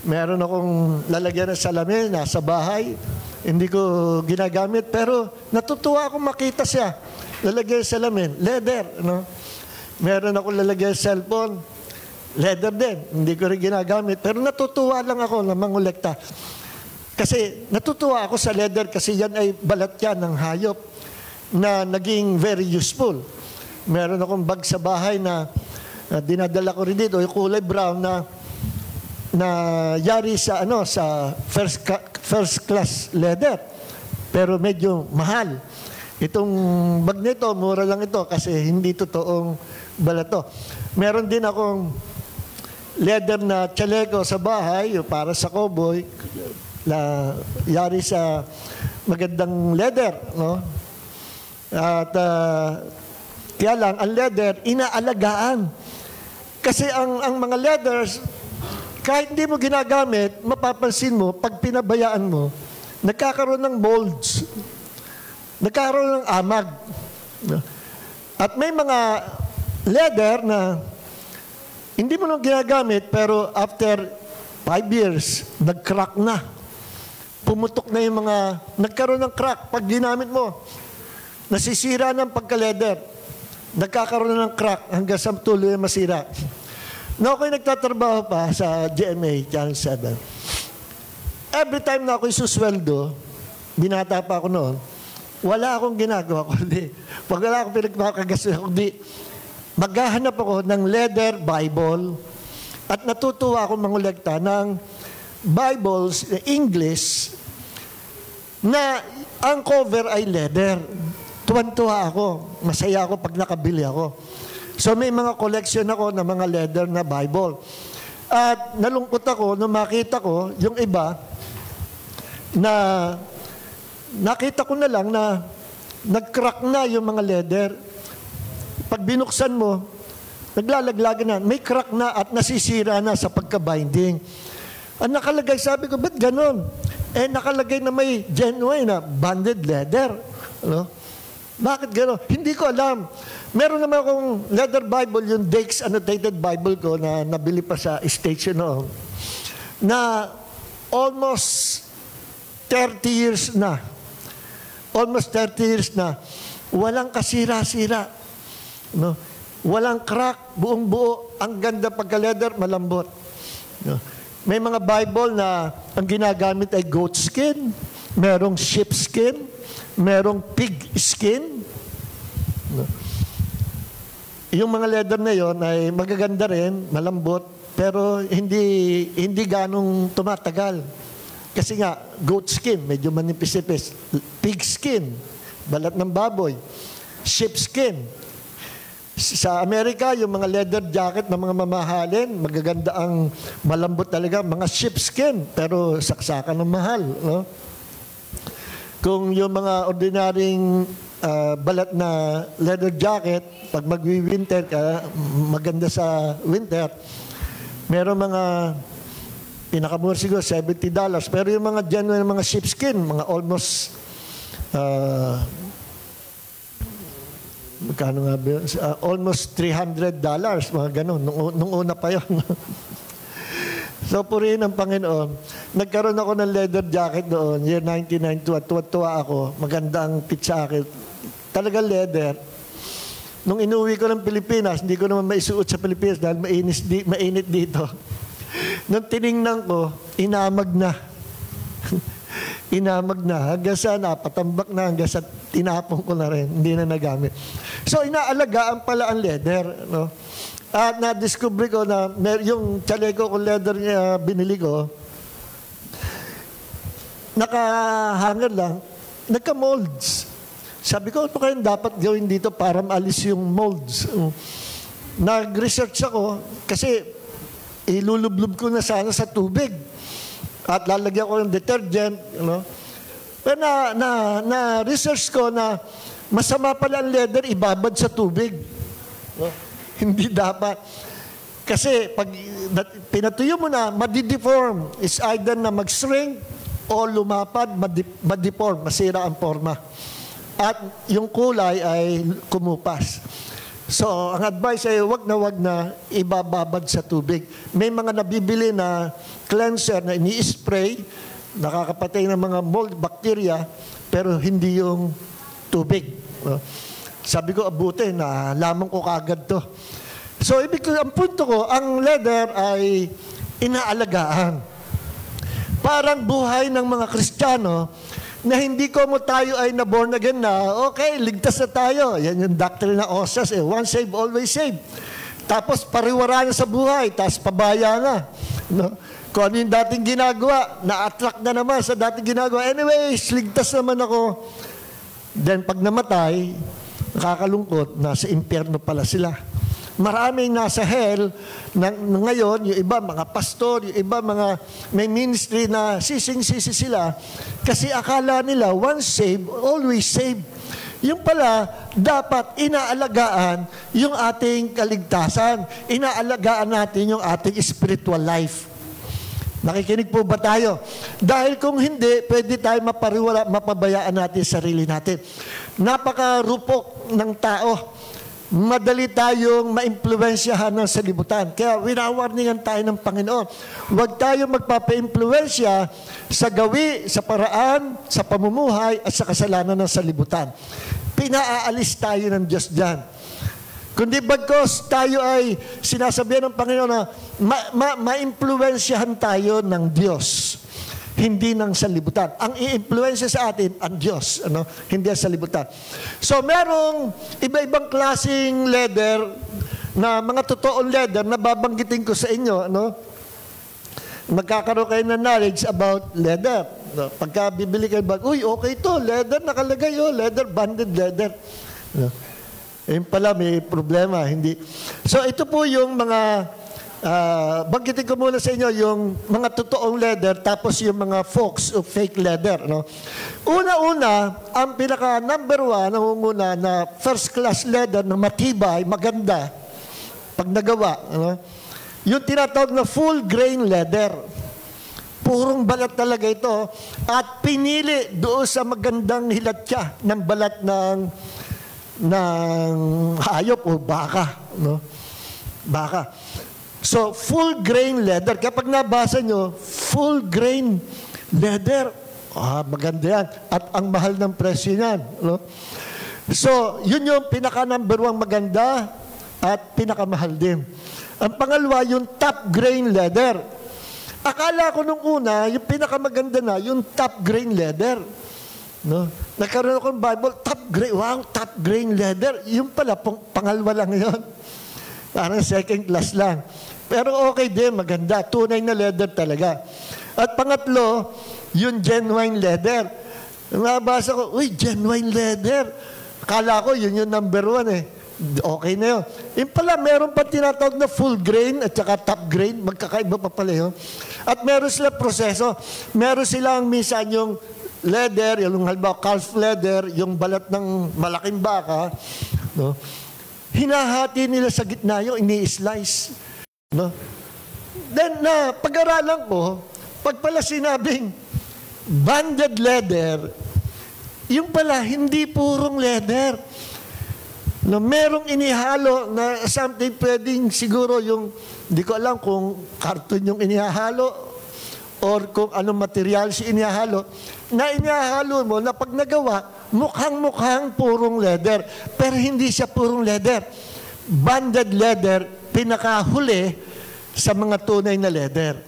Speaker 3: Meron akong lalagyan ng salamin, nasa bahay, hindi ko ginagamit, pero natutuwa akong makita siya. Lalagyan ng salamin, leather. Meron akong lalagyan ng cellphone, leather din, hindi ko rin ginagamit, pero natutuwa lang ako na mangolekta. Kasi natutuwa ako sa leather kasi yan ay balat yan ng hayop na naging very useful. Meron akong bag sa bahay na dinadala ko rin dito, yung kulay brown na yari sa sa first class leather. Pero medyo mahal. Itong bag nito, mura lang ito kasi hindi totoong balat to. Meron din akong leather na chaleco sa bahay, para sa cowboy, na yari sa magandang leather, no? At kaya lang, ang leather, inaalagaan. Kasi ang mga leathers, kahit hindi mo ginagamit, mapapansin mo, pag pinabayaan mo, nagkakaroon ng molds. Nagkakaroon ng amag. At may mga leather na hindi mo nang ginagamit, pero after 5 years, nag-crack na. Pumutok na yung mga, nagkaroon ng crack pag ginamit mo. Nasisira ng pagka-leather. Nagkakaroon ng crack hanggang sa tuloy na masira. No, ako'y nagtatrabaho pa sa GMA, Channel 7. Every time na ako'y susweldo, binata pa ako noon, wala akong ginagawa, kundi pag wala akong pinagpapagasto, kundi maghahanap ako ng leather Bible at natutuwa akong mangolekta ng Bibles, English, na ang cover ay leather. Tuwan-tuwa ako. Masaya ako pag nakabili ako. So may mga collection ako ng mga leather na Bible. At nalungkot ako nung makita ko yung iba na nakita ko na lang na nag-crack na yung mga leather. Pag binuksan mo, naglalaglagan na, may crack na at nasisira na sa pagka-binding. Ang nakalagay, sabi ko, ba't ganon? Nakalagay na may genuine na banded leather. Bakit ganon? Hindi ko alam. Meron naman akong leather Bible, yung Dake's Annotated Bible ko na nabili pa sa station noon, na almost 30 years na. Almost 30 years na. Walang kasira-sira. Walang crack, buong buo. Ang ganda pagka-leather, malambot. May mga Bible na ang ginagamit ay goat skin, merong sheep skin, merong pig skin. Yung mga leather na yon ay magaganda rin, malambot, pero hindi ganong tumatagal. Kasi nga, goat skin, medyo manipis-nipis. Pig skin, balat ng baboy. Sheep skin. Sa Amerika, yung mga leather jacket ng mga mamahalin, magaganda ang malambot talaga, mga sheepskin, pero saksakan ng mahal. No? Kung yung mga ordinaryong balat na leather jacket, pag magwi-winter ka, maganda sa winter, meron mga pinakamura siguro, $70. Pero yung mga genuine, mga sheepskin, mga almost magkano nga ba? Almost $300, mga ganun. Nung una pa yun. So, purihin ang Panginoon. Nagkaroon ako ng leather jacket doon, year 1992, at tuwa ako. Maganda ang fit sa akin. Talaga leather. Nung inuwi ko ng Pilipinas, hindi ko naman maisuot sa Pilipinas dahil mainit dito. Nung tiningnan ko, inamag na. Inamag na. Hanggang sa napatambak na, hanggang sa tinapon ko na rin. Hindi na nagamit. So, inaalagaan pala ang leather. No? At na-discover ko na yung chaleco ko leather niya binili ko, nakahanger lang, nagka-molds. Sabi ko, ano kayong dapat gawin dito para maalis yung molds? Nag-research ako kasi ilulublob ko na sana sa tubig at lalagyan ko ng detergent. Pero na-research ko na masama pala ang leather ibabad sa tubig. Hindi dapat. Kasi pag pinatuyo mo na, madideform. It's either na mag-shrink o lumapad, madideform, masira ang forma. At yung kulay ay kumupas. So, ang advice ay wag na ibababad sa tubig. May mga nabibili na cleanser na ini-spray, nakakapatay ng mga mold, bacteria, pero hindi yung tubig. Sabi ko, abuti, na lamang ko kagad to. So, ang punto ko, ang leather ay inaalagaan. Parang buhay ng mga Kristiyano na hindi ko mo tayo ay na-born again na, okay, ligtas na tayo. Yan yung doctrine na OSAS, once saved, always saved. Tapos, pariwara na sa buhay, tapos pabaya na. No? Kung ano yung dating ginagawa, na-attract na naman sa dating ginagawa. Anyways, ligtas naman ako. Then, pag namatay, nakakalungkot, nasa impyerno pala sila. Maraming nasa hell ngayon, yung iba mga pastor, yung iba mga may ministry na sising-sisi sila kasi akala nila once saved, always saved. Yung pala, dapat inaalagaan yung ating kaligtasan. Inaalagaan natin yung ating spiritual life. Nakikinig po ba tayo? Dahil kung hindi, pwede tayo mapabayaan natin sarili natin. Napakarupok ng tao. Madali tayong maimpluwensyahan ng salibutan. Kaya winawarningan tayo ng Panginoon. Huwag tayong magpapa-impluwensya sa gawi, sa paraan, sa pamumuhay, at sa kasalanan ng salibutan. Pinaalis tayo ng Diyos dyan. Kundi bagkos tayo ay sinasabihan ng Panginoon na ma-impluwensyahan tayo ng Diyos. Hindi ng salibutan. Ang i-influensya sa atin, ang Diyos. Hindi ang salibutan. So, merong iba-ibang klaseng leather na mga totoong leather na babanggitin ko sa inyo. Magkakaroon kayo ng knowledge about leather. Pagka bibili kayo, uy, okay to, leather, nakalagay, leather, banded leather. Ayun pala, may problema. Hindi. So, ito po yung mga banggitin ko muna sa inyo yung mga totoong leather tapos yung mga folks of fake leather. Una-una, ang pinaka number one, nangunguna na first class leather na matibay, maganda, pag nagawa. Yung tinatawag na full grain leather. Purong balat talaga ito. At pinili doon sa magandang hilatya ng balat ng hayop o baka. Baka. So, full grain leather. Kapag nabasa nyo, full grain leather, maganda yan. At ang mahal ng presyo yan. So, yun yung pinaka-number one maganda at pinakamahal din. Ang pangalawa, yung top grain leather. Akala ko nung una, yung pinakamaganda na, yung top grain leather. Nagkaroon ako ng Bible, top grain leather. Yung pala, pangalawa lang yun. Parang second class lang. Pero okay din, maganda. Tunay na leather talaga. At pangatlo, yung genuine leather. Nabasa ko, uy, genuine leather. Akala ko, yun yung number one eh. Okay na yun. Yung pala, meron pa tinatawag na full grain at saka top grain. Magkakaiba pa pala yun. At meron sila proseso. Meron silang minsan yung leather, yung halimbawa calf leather, yung balat ng malaking baka. Hinahati nila sa gitna yung ini-slice. Then, pag-aralan ko, pag pala sinabing banded leather, yung pala, hindi purong leather. No, merong inihalo na something pwedeng siguro yung, hindi ko alam kung karton yung inihalo or kung anong material si inihalo, na inihalo mo na pag nagawa, mukhang purong leather. Pero hindi siya purong leather. Banded leather, pinakahuli sa mga tunay na leather.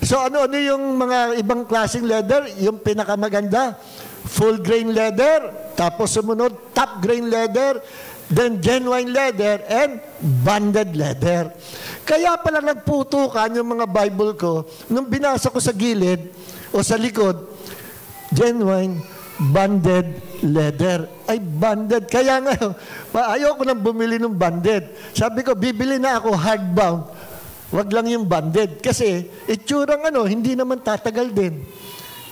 Speaker 3: So ano yung mga ibang klaseng leather? Yung pinakamaganda, full grain leather, tapos sumunod, top grain leather, then genuine leather, and banded leather. Kaya pala nagputukan yung mga Bible ko, nung binasa ko sa gilid o sa likod, genuine, banded leather. Ay, banded. Kaya nga, ayoko nang bumili ng banded. Sabi ko, bibili na ako hardbound. Wag lang yung banded. Kasi, itsurang hindi naman tatagal din.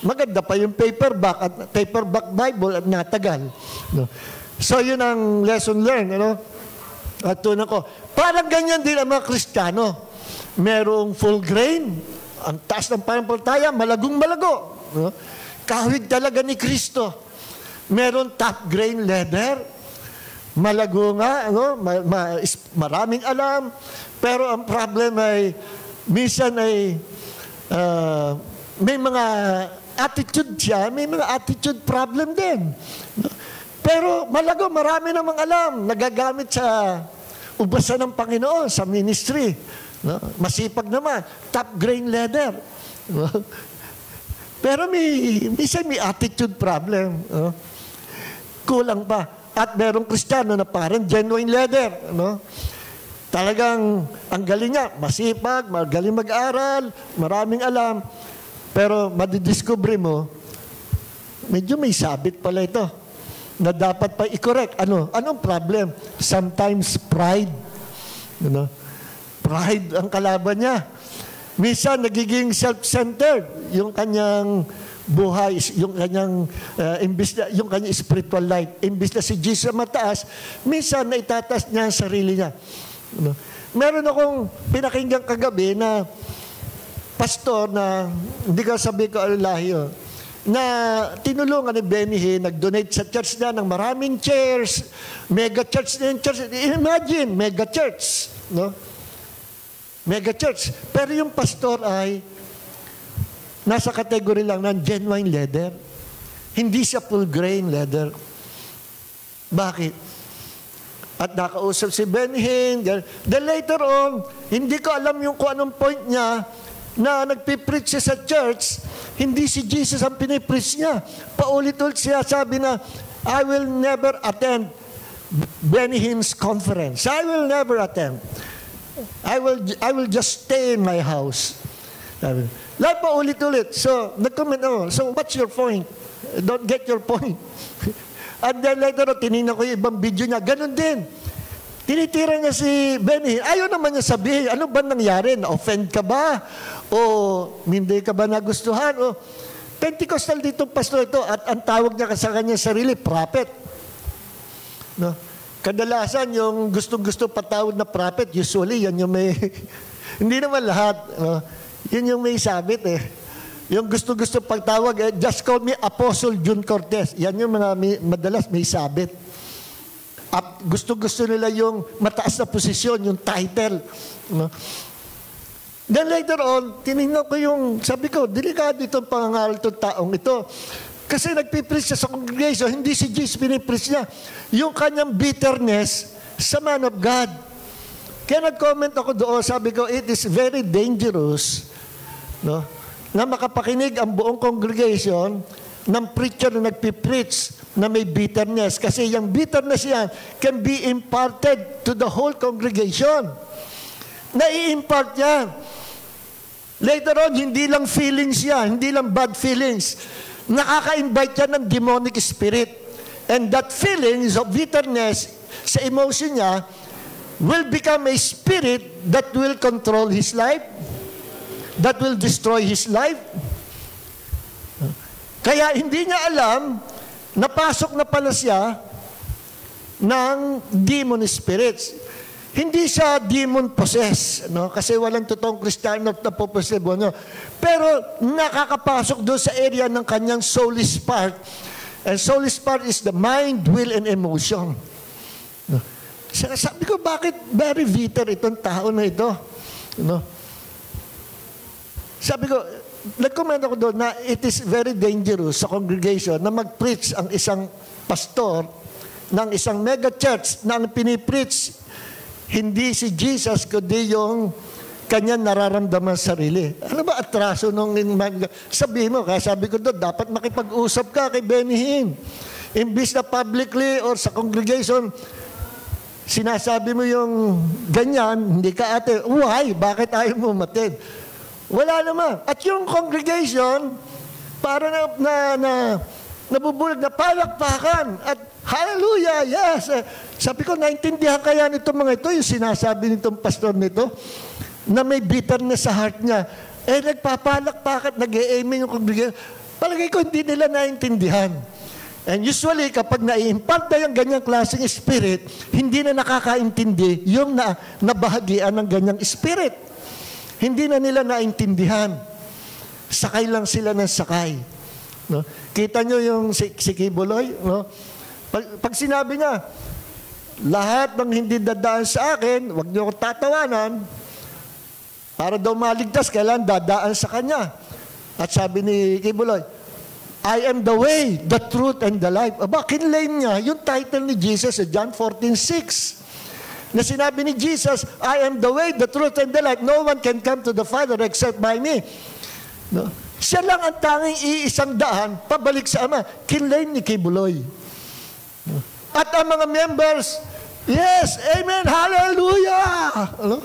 Speaker 3: Maganda pa yung paperback Bible at natagal. No? So, yun ang lesson learned. At tunan ko, parang ganyan din ang mga Kristiyano. Merong full grain, ang taas ng panampalataya, malagong malago. No? Kahawig talaga ni Kristo. Meron top grain leather, malago nga, maraming alam, pero ang problem ay, minsan ay, may mga attitude siya, may mga attitude problem din. Pero malago, marami namang alam, nagagamit sa ubasan ng Panginoon, sa ministry. Masipag naman, top grain leather. Pero may attitude problem. Kulang pa. At merong Kristiyano na parang genuine leather. Talagang ang galing niya, masipag, magaling mag-aral, maraming alam. Pero madidiscover mo, medyo may sabit pala ito na dapat pa i-correct. Anong problem? Sometimes pride. Pride ang kalaban niya. Minsan, nagiging self-centered yung kanyang buhay, yung kanyang yung kanyang spiritual life. Imbis na si Jesus mataas, minsan na itataas niya ang sarili niya. Meron akong pinakinggan kagabi na pastor na, hindi ko sabi ko alahi na tinulungan ni Benny Hinn, nag-donate sa church niya ng maraming chairs, mega church na yung church. Imagine, mega church. Mega church. Pero yung pastor ay nasa category lang ng genuine leather. Hindi siya full grain leather. Bakit? At nakausap si Benny Hinn. Then later on, hindi ko alam kung anong point niya na nagpipreach siya sa church, hindi si Jesus ang pinipreach niya. Paulit-ulit siya sabi na, I will never attend Benny Hinn's conference. I will never attend. I will just stay in my house. Lahat pa ulit-ulit. So, nag-comment so what's your point? Don't get your point. And then later, tinignan ko yung ibang video niya. Ganon din. Tinitira niya si Benny. Ayaw naman niya sabihin, ano ba nangyari? Na-offend ka ba? O hindi ka ba nagustuhan? O Pentecostal ditong pastor ito at ang tawag niya sa kanyang sarili, prophet. Kadalasan, yung gustong-gusto patawad na prophet, usually, yan yung may, hindi naman lahat. Yun yung may sabit Yung gusto-gusto pagtawag, just call me Apostle June Cortez. Yan yung mga madalas may sabit. At gusto-gusto nila yung mataas na posisyon, yung title. Then later on, tinignan ko sabi ko, delikado itong pangangaral itong taong ito. Kasi nagpipreach siya sa congregation, hindi si Jesus pinipreach niya. Yung kanyang bitterness sa man of God. Kaya nag-comment ako doon, sabi ko, it is very dangerous na makapakinig ang buong congregation ng preacher na nagpipreach na may bitterness. Kasi yung bitterness yan can be imparted to the whole congregation. Nai-impart yan. Later on, hindi lang feelings yan, hindi lang bad feelings. Nakaka-invite yan ng demonic spirit. And that feelings of bitterness sa emotion niya will become a spirit that will control his life, that will destroy his life. Kaya hindi niya alam, napasok na pala siya ng demon spirits. Hindi siya demon possessed, kasi walang totoong Kristiyano na possessed. Pero nakakapasok doon sa area ng kanyang soulish part. And soulish part is the mind, will, and emotion. Sabi ko, bakit very bitter itong tao na ito? Sabi ko, nag-comment ako doon na it is very dangerous sa congregation na mag-preach ang isang pastor ng isang mega church na ang pinipreach hindi si Jesus kundi yung kanyang nararamdaman sarili. Ano ba atraso nung sabi mo? Kaya sabi ko doon, dapat makipag-usap ka kay Benny Hinn. Imbis na publicly or sa congregation, sinasabi mo yung ganyan, hindi ka ate, why? Bakit ayaw mo matid? Wala naman. At yung congregation, para nabubulag na palakpakan. At hallelujah, yes. Sabi ko, naintindihan kaya nitong mga ito, yung sinasabi nitong pastor nito, na may bitterness sa heart niya. Nagpapalakpakan, nag-e-amen yung congregation. Palagay ko, hindi nila naintindihan. And usually, kapag nai-impart na yung ganyang klaseng spirit, hindi na nakakaintindi yung nabahagian ng ganyang spirit. Hindi na nila naintindihan. Sakay lang sila ng sakay. No? Kita nyo yung si Kibuloy? No? Pag sinabi niya, lahat ng hindi dadaan sa akin, huwag niyo akong tatawanan, para daw maligtas, kailan dadaan sa kanya. At sabi ni Kibuloy, I am the way, the truth, and the life. Aba, kinlaim niya yung title ni Jesus sa John 14:6. Na sinabi ni Jesus, I am the way, the truth, and the life. No one can come to the Father except by me. No? Siya lang ang tanging iisang daan, pabalik sa Ama. Kinlaim ni Kibuloy. No? At ang mga members, yes, amen, hallelujah! Ano?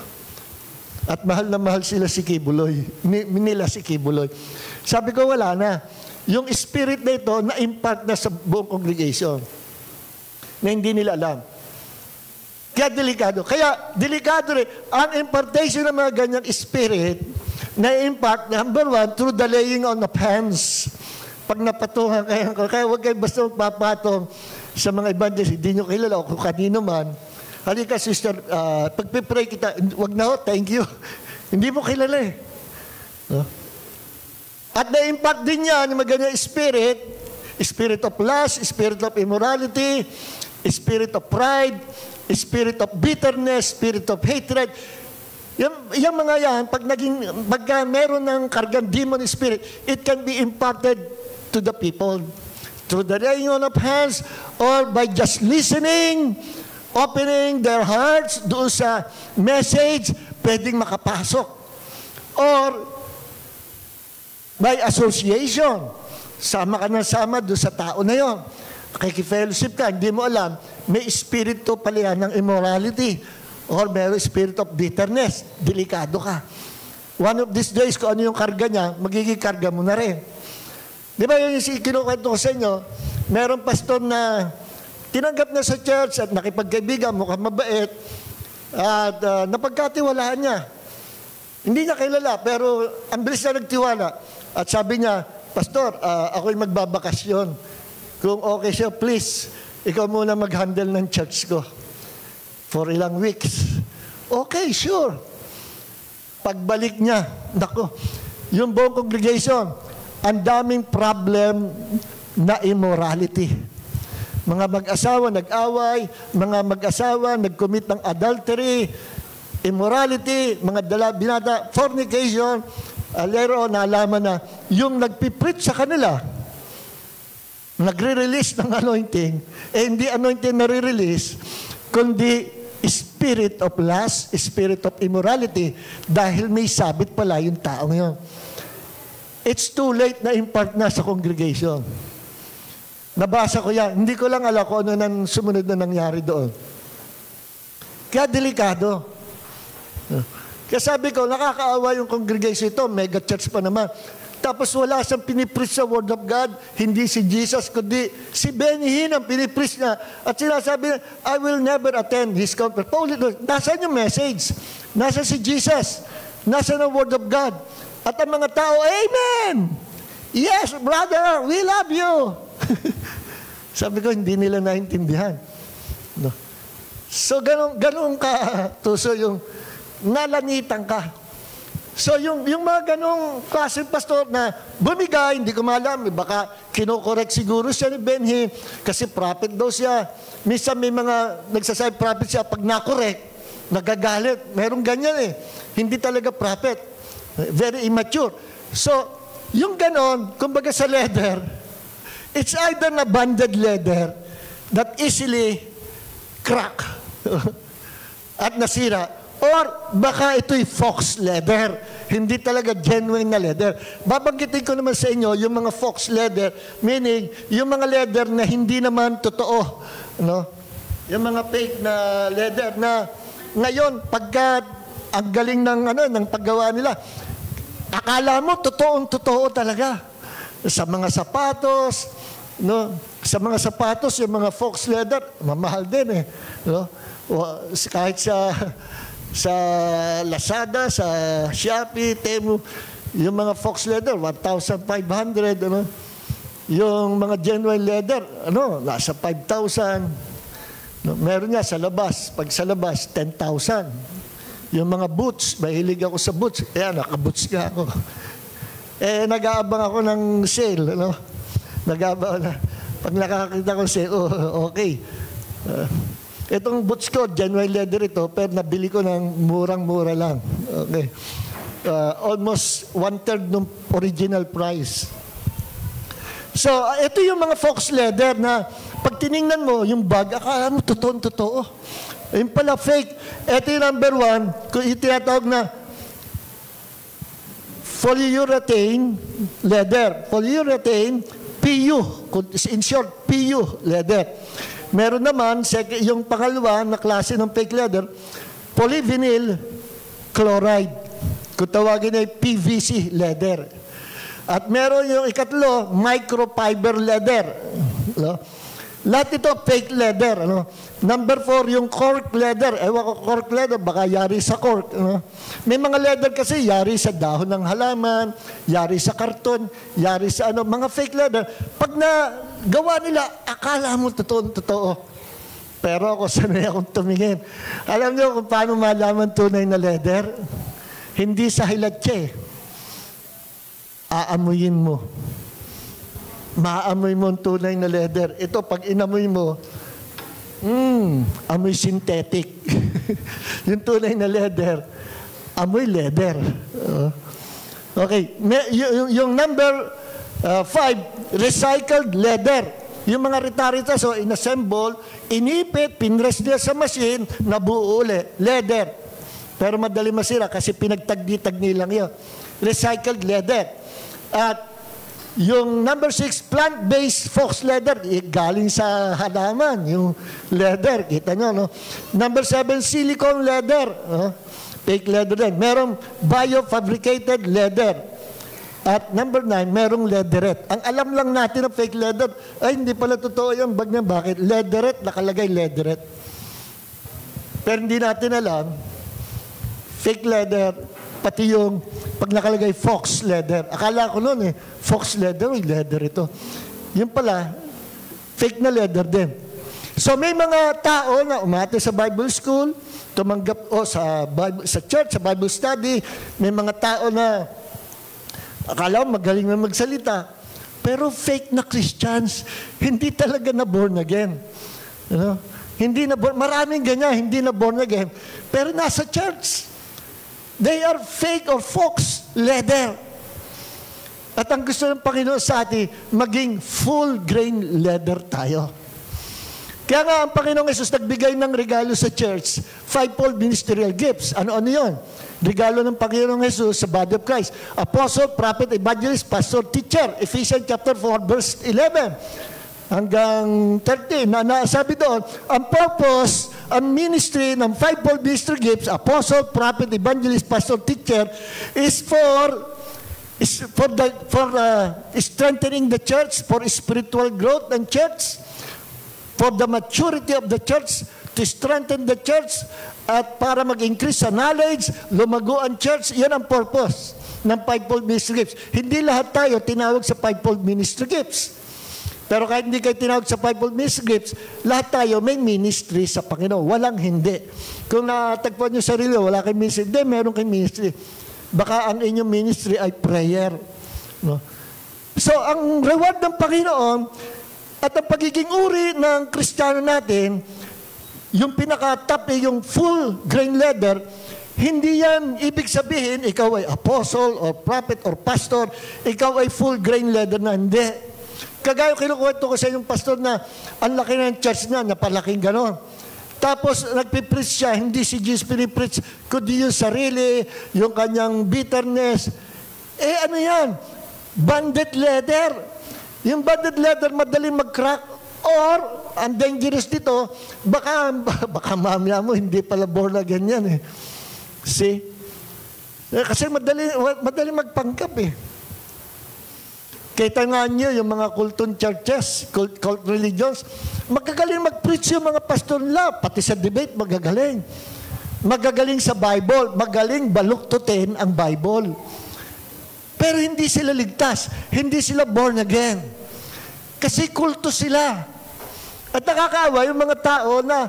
Speaker 3: At mahal na mahal sila si Kibuloy. Nila si Kibuloy. Sabi ko, wala na. Yung spirit na ito, na-impact na sa buong congregation. Na hindi nila alam. Kaya delikado. Kaya delikado rin. Ang impartation ng mga ganyang spirit, na-impact, number one, through the laying on of hands. Pag napatungan kayo, kaya huwag kayo basta magpapatong sa mga evangelist, hindi nyo kilala o kung kanino man. Halika, sister, pagpipray kita, huwag na ho, thank you. Hindi mo kilala eh. No? At na-impact din yan, yung mga ganyang spirit, spirit of lust, spirit of immorality, spirit of pride, spirit of bitterness, spirit of hatred. Yung mga yan, pagka meron ng kargang demon spirit, it can be imparted to the people through the laying on of hands or by just listening, opening their hearts doon sa message, pwedeng makapasok. Or by association, sama ka na sama doon sa tao na yon. Kikifellowship ka, hindi mo alam, may espiritu pala yan ng immorality or may spirit of bitterness. Delikado ka. One of these days, kung ano yung karga niya, magiging karga mo na rin. Di ba yung kinukwento ko sa inyo, merong pastor na tinanggap na sa church at nakipagkaibigan, mukhang mabait, at napagkatiwalaan niya. Hindi niya kilala, pero ang bilis na nagtiwala. At sabi niya, Pastor, ako'y magbabakasyon. Kung okay siya, please, ikaw muna mag-handle ng church ko for ilang weeks. Okay, sure. Pagbalik niya, nako, yung buong congregation, ang daming problem na immorality. Mga mag-asawa nag-away, mga mag-asawa nag-commit ng adultery, immorality, mga binata, fornication. Alero, naalaman na yung nagpipreach sa kanila, nagre-release ng anointing, hindi anointing nare-release, kundi spirit of lust, spirit of immorality, dahil may sabit pala yung taong yun. It's too late na impart na sa congregation. Nabasa ko yan. Hindi ko lang alam kung ano nang sumunod na nangyari doon. Kaya delikado. Kaya sabi ko, nakakaawa yung congregation ito, mega church pa naman. Tapos wala siyang pinipreach sa Word of God, hindi si Jesus, kundi si Benny Hinn ang pinipreach niya. At sinasabi niya, I will never attend his conference. Paulit, nasaan yung message? Nasaan si Jesus? Nasaan ang Word of God? At ang mga tao, Amen! Yes, brother, we love you! Sabi ko, hindi nila naintindihan. No. So, ganun ka, tuso yung nalanitan ka. So yung mga ganong klase pastor na bumigay, hindi ko malam, baka kinokorek siguro siya ni Benji kasi prophet daw siya. Minsan may mga nagsasabi prophet siya, pag nakorek, nagagalit. Merong ganyan eh. Hindi talaga prophet. Very immature. So, yung ganon, kumbaga sa leather, it's either na banded leather that easily crack at nasira. Or baka ito'y fox leather. Hindi talaga genuine na leather. Babanggitin ko naman sa inyo yung mga fox leather, meaning yung mga leather na hindi naman totoo. No? Yung mga fake na leather na ngayon, pagka ang galing ng paggawa nila, akala mo totoo talaga. Sa mga sapatos, no? Sa mga sapatos, yung mga fox leather, mamahal din eh. No? O, kahit sa Lazada, sa Shopee, Temu, yung mga fox leather, 1,500, ano? Yung mga genuine leather, ano, nasa 5,000. No, meron nga sa labas, pag sa labas, 10,000. Yung mga boots, mahilig ako sa boots, kaya nakaboots nga ako. Nag-aabang ako ng sale, ano? Nag-aabang na. Pag nakakita ko sale, okay. Itong boots ko, genuine leather ito, pero nabili ko ng murang-mura lang. Okay. Almost 1/3 ng original price. So, ito yung mga fox leather na pag tiningnan mo, yung bag, akala mo totoo. Yung pala fake. Ito yung number 1, yung tinatawag na polyurethane leather. Polyurethane, PU. In short, PU leather. Meron naman, yung pangalawa na klase ng fake leather, polyvinyl chloride. Kung tawagin ay PVC leather. At meron yung ikatlo, microfiber leather. No? Lahat ito fake leather. Ano? Number 4, yung cork leather. Ewan ko, cork leather, baka yari sa cork. Ano? May mga leather kasi yari sa dahon ng halaman, yari sa karton, yari sa mga fake leather. Pag gawa nila, akala mo totoo. Pero ako, sanay akong tumingin. Alam niyo kung paano malaman tunay na leather? Hindi sa hilatse. Aamuyin mo. Maamoy mo ang tunay na leather. Ito, pag inamoy mo, amoy synthetic. Yung tunay na leather, amoy leather. Okay. Yung number 5, recycled leather. Yung mga rita-rita, so inassemble, inipit, pinrest niya sa machine, nabuo ulit. Leather. Pero madali masira kasi pinagtagdi-tagni lang yun. Recycled leather. At yung number 6, plant-based fox leather, galing sa halaman, yung leather, kita nyo, no? Number 7, silicone leather, fake leather din. Merong biofabricated leather. At number 9, merong leatherette. Ang alam lang natin ng fake leather, ay hindi pala totoo yung bag niya. Bakit? Leatherette, nakalagay leatherette. Pero hindi natin alam, fake leather, pati yung pag nakalagay fox leather. Akala ko noon fox leather, leather ito. Yung pala, fake na leather din. So may mga tao na umate sa Bible school, tumanggap sa church, sa Bible study, may mga tao na akala magaling na magsalita, pero fake na Christians, hindi talaga na born again. Hindi na born, maraming ganyan, hindi na born again, pero nasa church. They are fake or fox leather. At ang gusto ng Panginoon sa atin, maging full grain leather tayo. Kaya nga ang Panginoong Jesus nagbigay ng regalo sa church, 5-fold ministerial gifts. Ano-ano yun? Regalo ng Panginoong Jesus sa body of Christ. Apostle, prophet, evangelist, pastor, teacher. Ephesians chapter 4, verse 11. Hanggang 13, na sabi doon, ang purpose, ang ministry ng 5-fold ministry gifts, apostle, prophet, evangelist, pastor, teacher, is for strengthening the church, for spiritual growth ng church, for the maturity of the church, to strengthen the church, at para mag-increase sa knowledge, lumago ang church. Yan ang purpose ng 5-fold ministry gifts. Hindi lahat tayo tinawag sa 5-fold ministry gifts. Pero kahit hindi kayo tinawag sa 5-fold ministry gifts, lahat tayo may ministry sa Panginoon. Walang hindi. Kung natagpuan nyo sarili, wala kayong ministry, hindi, meron kayong ministry. Baka ang inyong ministry ay prayer. No? So, ang reward ng Panginoon at ang pagiging uri ng Kristiyano natin, yung pinaka-top yung full grain leather, hindi yan ibig sabihin ikaw ay apostle or prophet or pastor, ikaw ay full grain leather na. Hindi. Kagaya kinukwento ko sa inyong pastor na ang laki ng church na, napalaking gano'n. Tapos nagpipreach siya, hindi si Jesus pinipreach, kundi yung sarili, yung kanyang bitterness. Ano yan? Banded leather. Yung banded leather madaling mag-crack or, ang dangerous dito, baka mamaya mo, hindi pala born again yan eh. See? Kasi madali magpangkap eh. Kita nga nyo, yung mga kultong churches, cult religions, magagaling mag-preach yung mga pastor nila, pati sa debate, magagaling. Magagaling sa Bible, magaling baluktutin ang Bible. Pero hindi sila ligtas, hindi sila born again. Kasi kulto sila. At nakakaawa yung mga tao na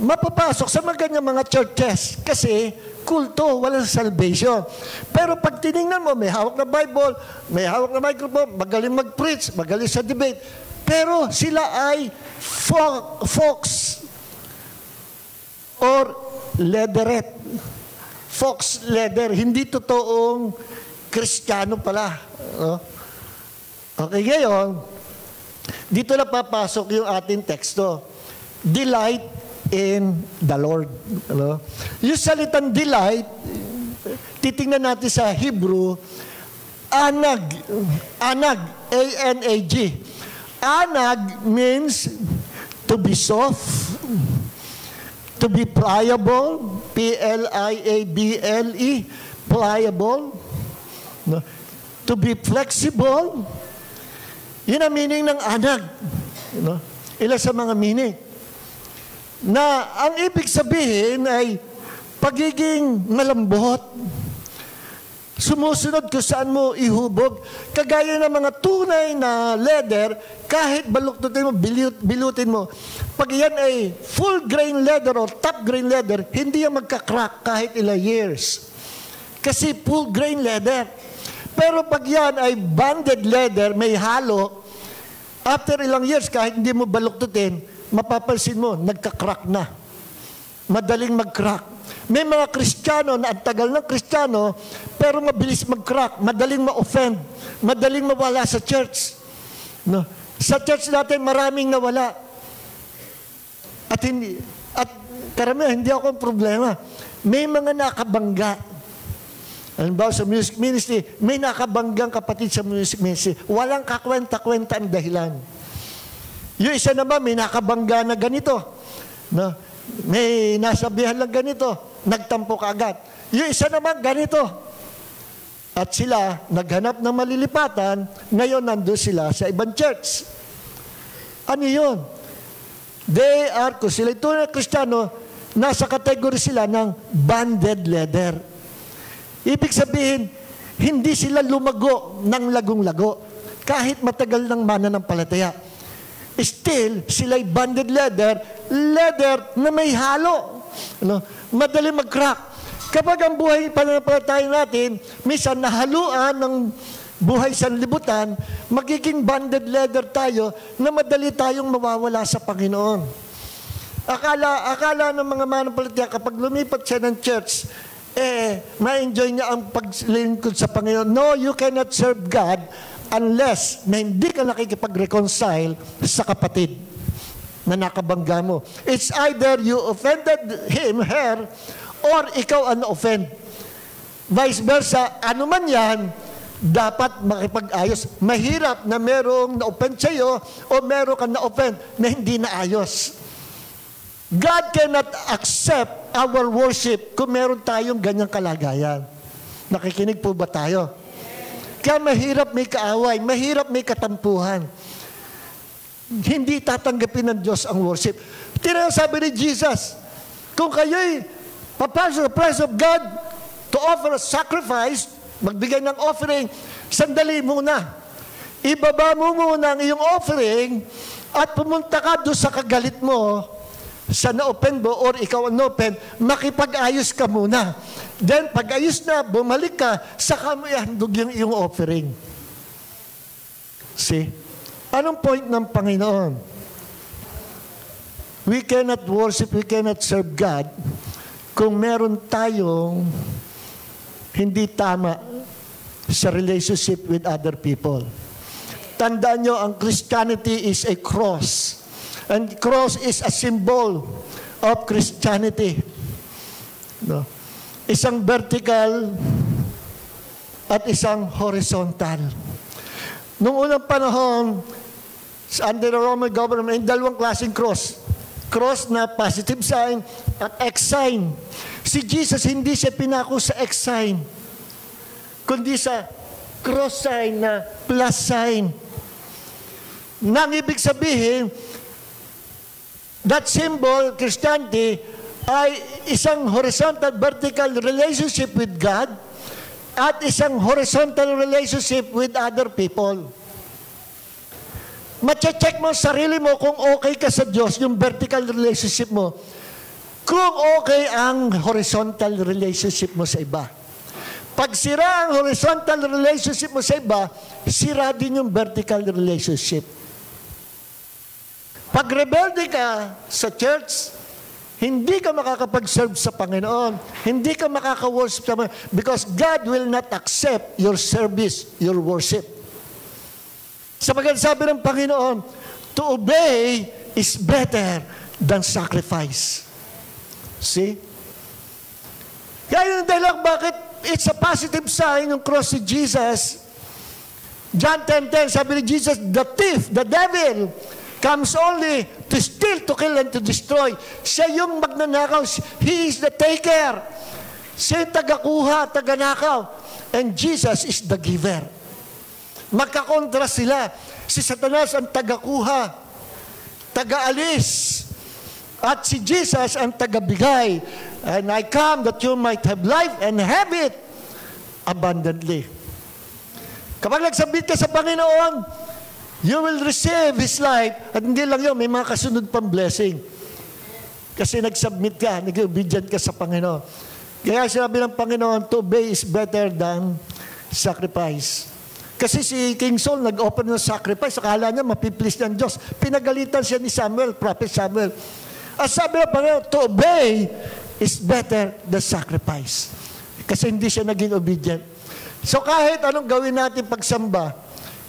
Speaker 3: mapapasok sa mga ganyang mga churches kasi kulto, walang salvation. Pero pag tinignan mo, may hawak na Bible, may hawak na microphone, magaling mag-preach, magaling sa debate, pero sila ay fox or leatherette. Fox leather, hindi totoong Kristiyano pala. Okay, ngayon, dito na papasok yung ating teksto. Delight in the Lord. Yung salitang delight, titingnan natin sa Hebrew, anag, A-N-A-G. Anag means to be soft, to be pliable, P-L-I-A-B-L-E, pliable, to be flexible. Yun ang meaning ng anag. Ilan sa mga meaning. Na ang ibig sabihin ay pagiging malambot, sumusunod kung saan mo ihubog, kagaya ng mga tunay na leather, kahit baluktutin mo, bilutin mo. Pag yan ay full grain leather or top grain leather, hindi yan magka-crack kahit ilang years. Kasi full grain leather. Pero pag yan ay banded leather, may halo, after ilang years, kahit hindi mo baluktutin, mapapansin mo, nagka-crack na. Madaling mag-crack. May mga Kristiyano na ang tagal ng Kristiyano, pero mabilis mag-crack, madaling ma-offend, madaling mawala sa church. No? Sa church natin, maraming nawala. At karamihan, hindi ako ang problema. May mga nakabangga. Halimbawa sa music ministry, may nakabanggang kapatid sa music ministry. Walang kakwenta-kwenta ang dahilan. Yung isa naman, may nakabangga na ganito. No? May nasabihan lang ganito. Nagtampo ka agad. Yung isa naman, ganito. At sila, naghanap ng malilipatan, ngayon nandun sila sa ibang church. Ano yun? They are, kung sila ito na Kristiyano, nasa kategory sila ng banded leather. Ibig sabihin, hindi sila lumago ng lagong-lago kahit matagal ng mananampalataya. Still, sila'y banded leather na may halo. Madali mag-crack. Kapag ang buhay pananampalataya natin, minsan nahaluan ng buhay sanlibutan, magiging banded leather tayo na madali tayong mawawala sa Panginoon. Akala ng mga mananampalataya, kapag lumipat siya ng church, ma-enjoy niya ang paglingkod sa Panginoon. No, you cannot serve God unless na hindi ka nakikipag-reconcile sa kapatid na nakabangga mo. It's either you offended him, her, or ikaw ang na-offend. Vice versa, ano man yan, dapat makipag-ayos. Mahirap na merong na-offend sa'yo o meron kang na-offend na hindi naayos. God cannot accept our worship kung meron tayong ganyang kalagayan. Nakikinig po ba tayo? Kaya mahirap may kaaway, mahirap may katampuhan. Hindi tatanggapin ng Diyos ang worship. Sabi ni Jesus, kung kayo'y papasok sa presence of God to offer a sacrifice, magbigay ng offering, sandali muna. Ibaba mo muna ang iyong offering at pumunta ka doon sa kagalit mo sa na-open mo or ikaw ang na-open, makipag-ayos ka muna. Then, pag-ayos na, bumalik ka, saka mo ihandog yung iyong offering. See? Anong point ng Panginoon? We cannot worship, we cannot serve God kung meron tayong hindi tama sa relationship with other people. Tandaan nyo, ang Christianity is a cross. And cross is a symbol of Christianity. No? Isang vertical at isang horizontal. Noong unang panahon, under the Roman government, may dalawang klaseng cross. Cross na positive sign at X sign. Si Jesus hindi siya pinako sa X sign, kundi sa cross sign na plus sign. Nang ibig sabihin, that symbol, Christianity, ay isang horizontal, vertical relationship with God at isang horizontal relationship with other people. Mache-check mo sarili mo kung okay ka sa Diyos, yung vertical relationship mo. Kung okay ang horizontal relationship mo sa iba. Pag sira ang horizontal relationship mo sa iba, sira din yung vertical relationship. Pag rebelde ka sa church, hindi ka makakapag-serve sa Panginoon. Hindi ka makaka-worship sa Panginoon because God will not accept your service, your worship. Sapagkat sabi ng Panginoon, to obey is better than sacrifice. See? Kaya yung dahilan bakit it's a positive sign yung cross si Jesus. John 10:10, sabi ni Jesus, the thief, the devil, comes only to steal, to kill, and to destroy. Siya yung magnanakaw. He is the taker. Siya yung tagakuha, taganakaw. And Jesus is the giver. Magkakontra sila. Si Satanas ang tagakuha, tagaalis. At si Jesus ang tagabigay. And I come that you might have life and have it abundantly. Kapag nagsabit ka sa Panginoon, you will receive His life. At hindi lang yun, may mga kasunod pang blessing. Kasi nag-submit ka, nag-obedient ka sa Panginoon. Kaya sinabi ng Panginoon, to obey is better than sacrifice. Kasi si King Saul nag-offer ng sacrifice, akala niya mapiplease ng Diyos. Pinagalitan siya ni Samuel, Prophet Samuel. At sabi ng Panginoon, to obey is better than sacrifice. Kasi hindi siya naging obedient. So kahit anong gawin natin pagsamba,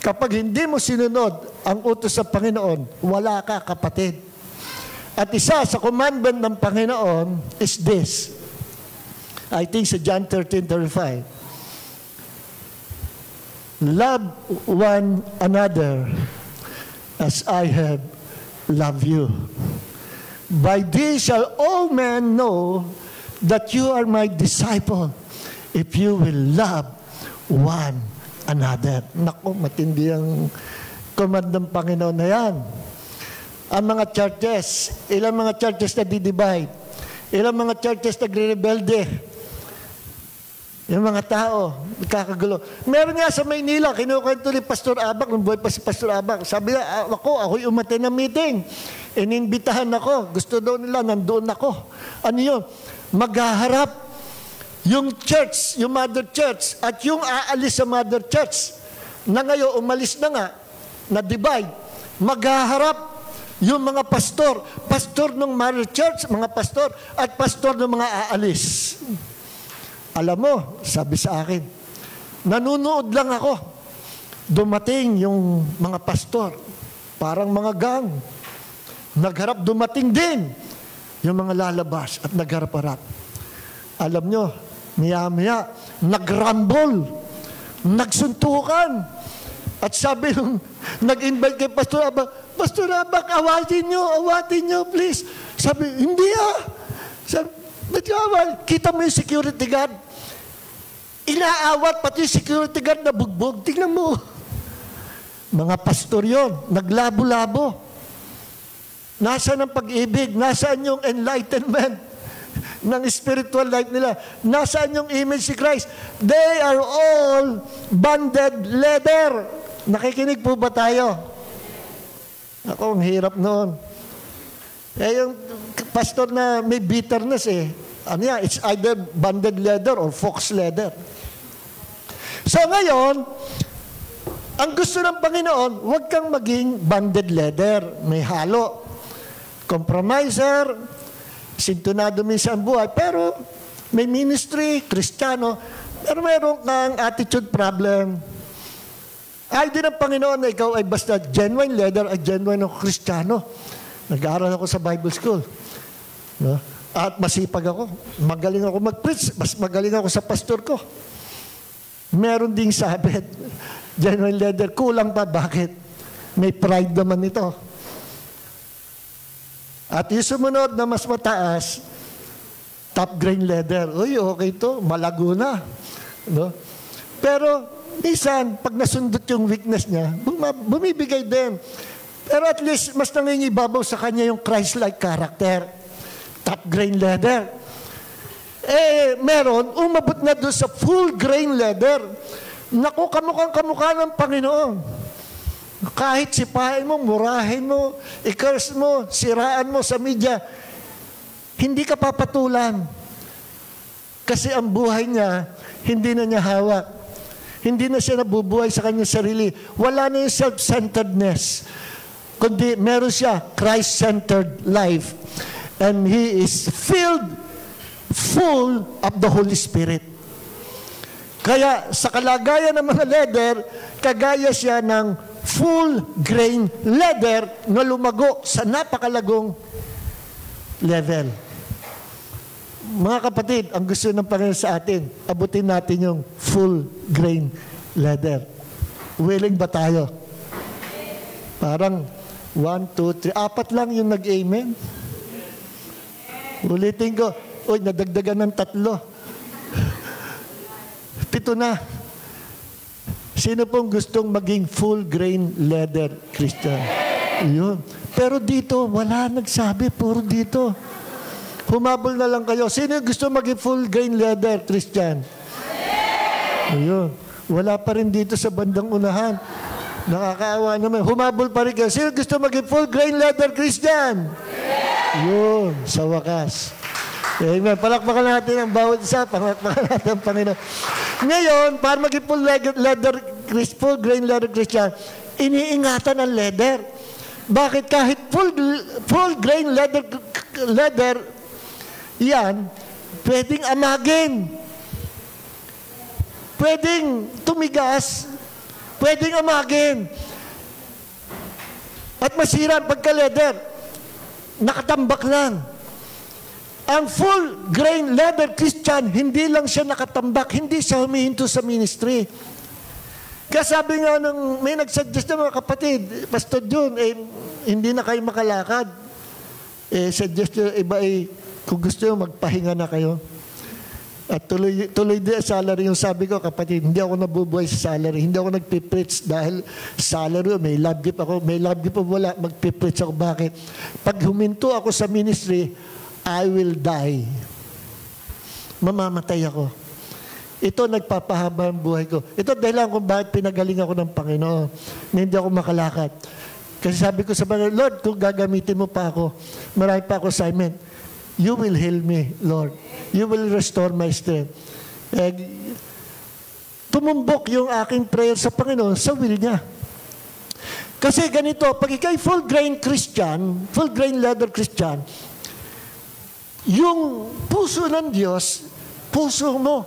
Speaker 3: kapag hindi mo sinunod ang utos sa Panginoon, wala ka, kapatid. At isa sa commandment ng Panginoon is this. I think sa John 13:35. Love one another as I have loved you. By this shall all men know that you are my disciple, if you will love one another. Naku, matindi ang command ng Panginoon na yan. Ang mga churches, ilang mga churches na didivide, ilang mga churches na nagre-rebelde, yung mga tao, nagkakagulo. Meron nga sa Maynila, kinukwento ni Pastor Abak, nung buhay pa si Pastor Abak, sabi niya, ako'y umaten ng meeting. Ininbitahan ako. Gusto daw nila, nandoon ako. Ano yun? Maghaharap yung church, yung mother church, at yung aalis sa mother church, na ngayon umalis na nga, na-divide, maghaharap yung mga pastor, pastor ng mother church, mga pastor, at pastor ng mga aalis. Alam mo, sabi sa akin, nanunood lang ako. Dumating yung mga pastor, parang mga gang. Nagharap, dumating din yung mga lalabas at nagharap-harap. Alam nyo, maya-maya, nagrambol, nagsuntukan. At sabi nung nag-invite kay Pastor Abak, awatin nyo, please. Sabi, hindi Sabi, kita mo yung security guard. Inaawat, pati yung security guard na bugbog. Tingnan mo. Mga pastor yon, naglabo-labo. Nasaan ang pag-ibig? Nasaan yung enlightenment ng spiritual life nila? Nasaan yung image si Christ? They are all banded leather. Nakikinig po ba tayo? Ako, ang hirap noon. Eh, yung pastor na may bitterness eh. Ano yan? It's either banded leather or fox leather. So ngayon, ang gusto ng Panginoon, huwag kang maging banded leather. May halo. Compromiser, sintonado minsan ang buhay, pero may ministry, Kristiyano, pero mayroon kang attitude problem. Ay din ang Panginoon na ikaw ay basta genuine leader at genuine Kristiyano. Nag-aaral ako sa Bible School. No? At masipag ako. Magaling ako mag-preach. Mas magaling ako sa pastor ko. Meron ding sabit. Genuine leader. Kulang pa. Bakit? May pride naman ito. At yung sumunod na mas mataas, top grain leather. Uy, okay to. Malago na. No? Pero, minsan, pag nasundot yung weakness niya, bumibigay din. Pero at least, mas nangingibabaw sa kanya yung Christ-like character. Top grain leather. Eh, meron, umabot na doon sa full grain leather. Naku, kamukha ng Panginoon. Kahit sipahin mo, murahin mo, i-curse mo, siraan mo sa media, hindi ka papatulan. Kasi ang buhay niya, hindi na niya hawak. Hindi na siya nabubuhay sa kanyang sarili. Wala na yung self-centeredness. Kundi meron siya Christ-centered life. And he is full of the Holy Spirit. Kaya sa kalagayan ng mga leather, kagaya siya ng full grain leather na lumago sa napakalagong level. Mga kapatid, ang gusto ng Panginoon sa atin, abutin natin yung full grain leather. Willing ba tayo? Parang 1, 2, 3, 4 lang yung nag-amen. Ulitin ko, uy, nadagdagan ng 3. 7 na. Sino pong gustong maging full grain leather Christian? Yun. Pero dito, wala nagsabi, puro dito. Humabol na lang kayo. Sino gusto maging full grain leather Christian? Ayun. Wala pa rin dito sa bandang unahan. Nakakaawa naman. Humabol pa rin kayo. Sino gusto maging full grain leather Christian? Yun. Sa wakas. Amen. Palakpakan natin ang bawat isa. Palakpakan natin ang Panginoon. Ngayon, para maging full grain leather Christian, iniingatan ang leather. Bakit? Kahit full grain leather, yan, pwedeng amagin. Pwedeng tumigas. Pwedeng amagin. At masira ang pagka-leather. Nakatambak lang. Ang full grain leather Christian, hindi lang siya nakatambak, hindi siya humihinto sa ministry. Kaya sabi nga may nagsuggest na mga kapatid, Pastor Jun, hindi na kayo makalakad. Suggest nyo, iba kung gusto nyo, magpahinga na kayo. At tuloy din salary yung sabi ko, kapatid, hindi ako nabubuhay sa salary. Hindi ako nagpipreach dahil salary, may love gift ako. May love gift wala, magpipreach ako. Bakit? Pag huminto ako sa ministry, I will die. Mamamatay ako. Ito nagpapahaba ang buhay ko. Ito dahilan kung bakit pinagaling ako ng Panginoon na hindi ako makalakad. Kasi sabi ko sa Panginoon, Lord, kung gagamitin mo pa ako, marami pa ako assignment, you will heal me, Lord. You will restore my strength. Tumumbok yung aking prayer sa Panginoon sa will niya. Kasi ganito, pag ikay full grain Christian, full grain leather Christian, yung puso ng Diyos, puso mo.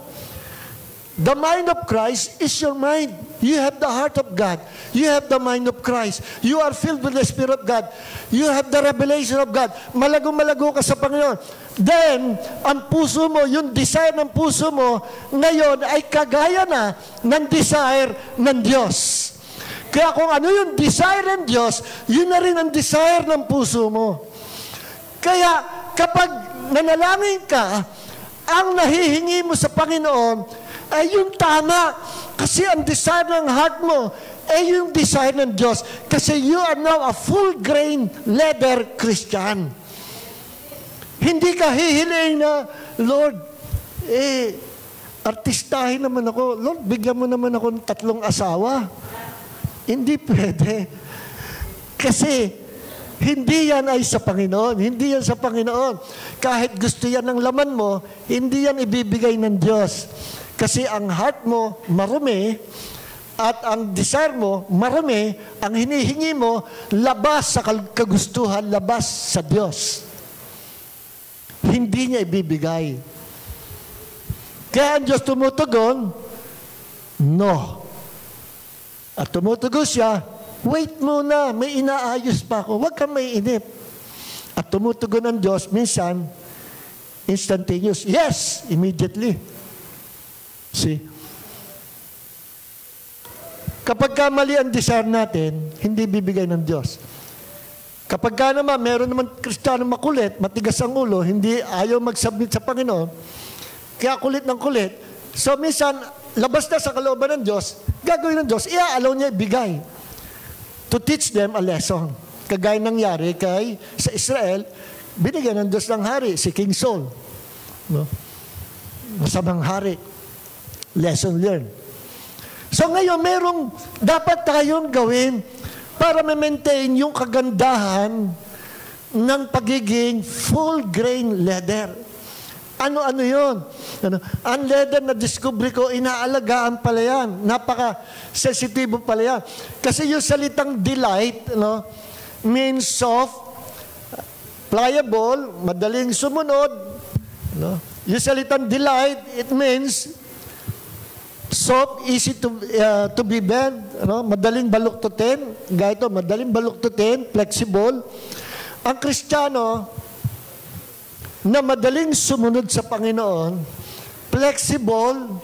Speaker 3: The mind of Christ is your mind. You have the heart of God. You have the mind of Christ. You are filled with the Spirit of God. You have the revelation of God. Malago-malago ka sa Panginoon. Then, ang puso mo, yung desire ng puso mo, ngayon ay kagaya na ng desire ng Diyos. Kaya kung ano yung desire ng Diyos, yun na rin ang desire ng puso mo. Kaya, kapag nanalangin ka, ang nahihingi mo sa Panginoon ay yung tama. Kasi ang desire ng heart mo ay yung desire ng Diyos. Kasi you are now a full grain leather Christian. Hindi ka hihiling na, Lord, artistahin naman ako. Lord, bigyan mo naman ako ng 3 asawa. Hindi pwede. Kasi Hindi yan ay sa Panginoon. Hindi yan sa Panginoon. Kahit gusto yan ng laman mo, hindi yan ibibigay ng Diyos. Kasi ang heart mo marumi at ang desire mo marumi, ang hinihingi mo labas sa kagustuhan, labas sa Diyos. Hindi niya ibibigay. Kaya ang Diyos tumutugon, no. At tumutugon siya, wait muna, may inaayos pa ako. Huwag kang maiinip. At tumutugon ang Diyos, minsan, instantaneous. Yes, immediately. See? Kapag mali ang desire natin, hindi bibigay ng Diyos. Kapag naman, meron naman Kristiyano makulit, matigas ang ulo, hindi ayaw mag-submit sa Panginoon, kaya kulit ng kulit. So minsan, labas na sa kalooban ng Diyos, gagawin ng Diyos, iaalaw niya ibigay. To teach them a lesson. Kagaya nangyari sa Israel, binigyan ng Diyos ng hari, si King Saul. No? Masamang hari. Lesson learned. So ngayon, merong dapat tayong gawin para ma-maintain yung kagandahan ng pagiging full grain leather. Ano yun? Ang leather na discovery ko, inaalagaan pala yan. Napaka-sensitibo pala yan. Kasi yung salitang delight, means soft, pliable, madaling sumunod. Yung salitang delight, it means soft, easy to be bent, madaling baluktutin. Gaya ito, madaling baluktutin, flexible. Ang Kristiyano, na madaling sumunod sa Panginoon, flexible,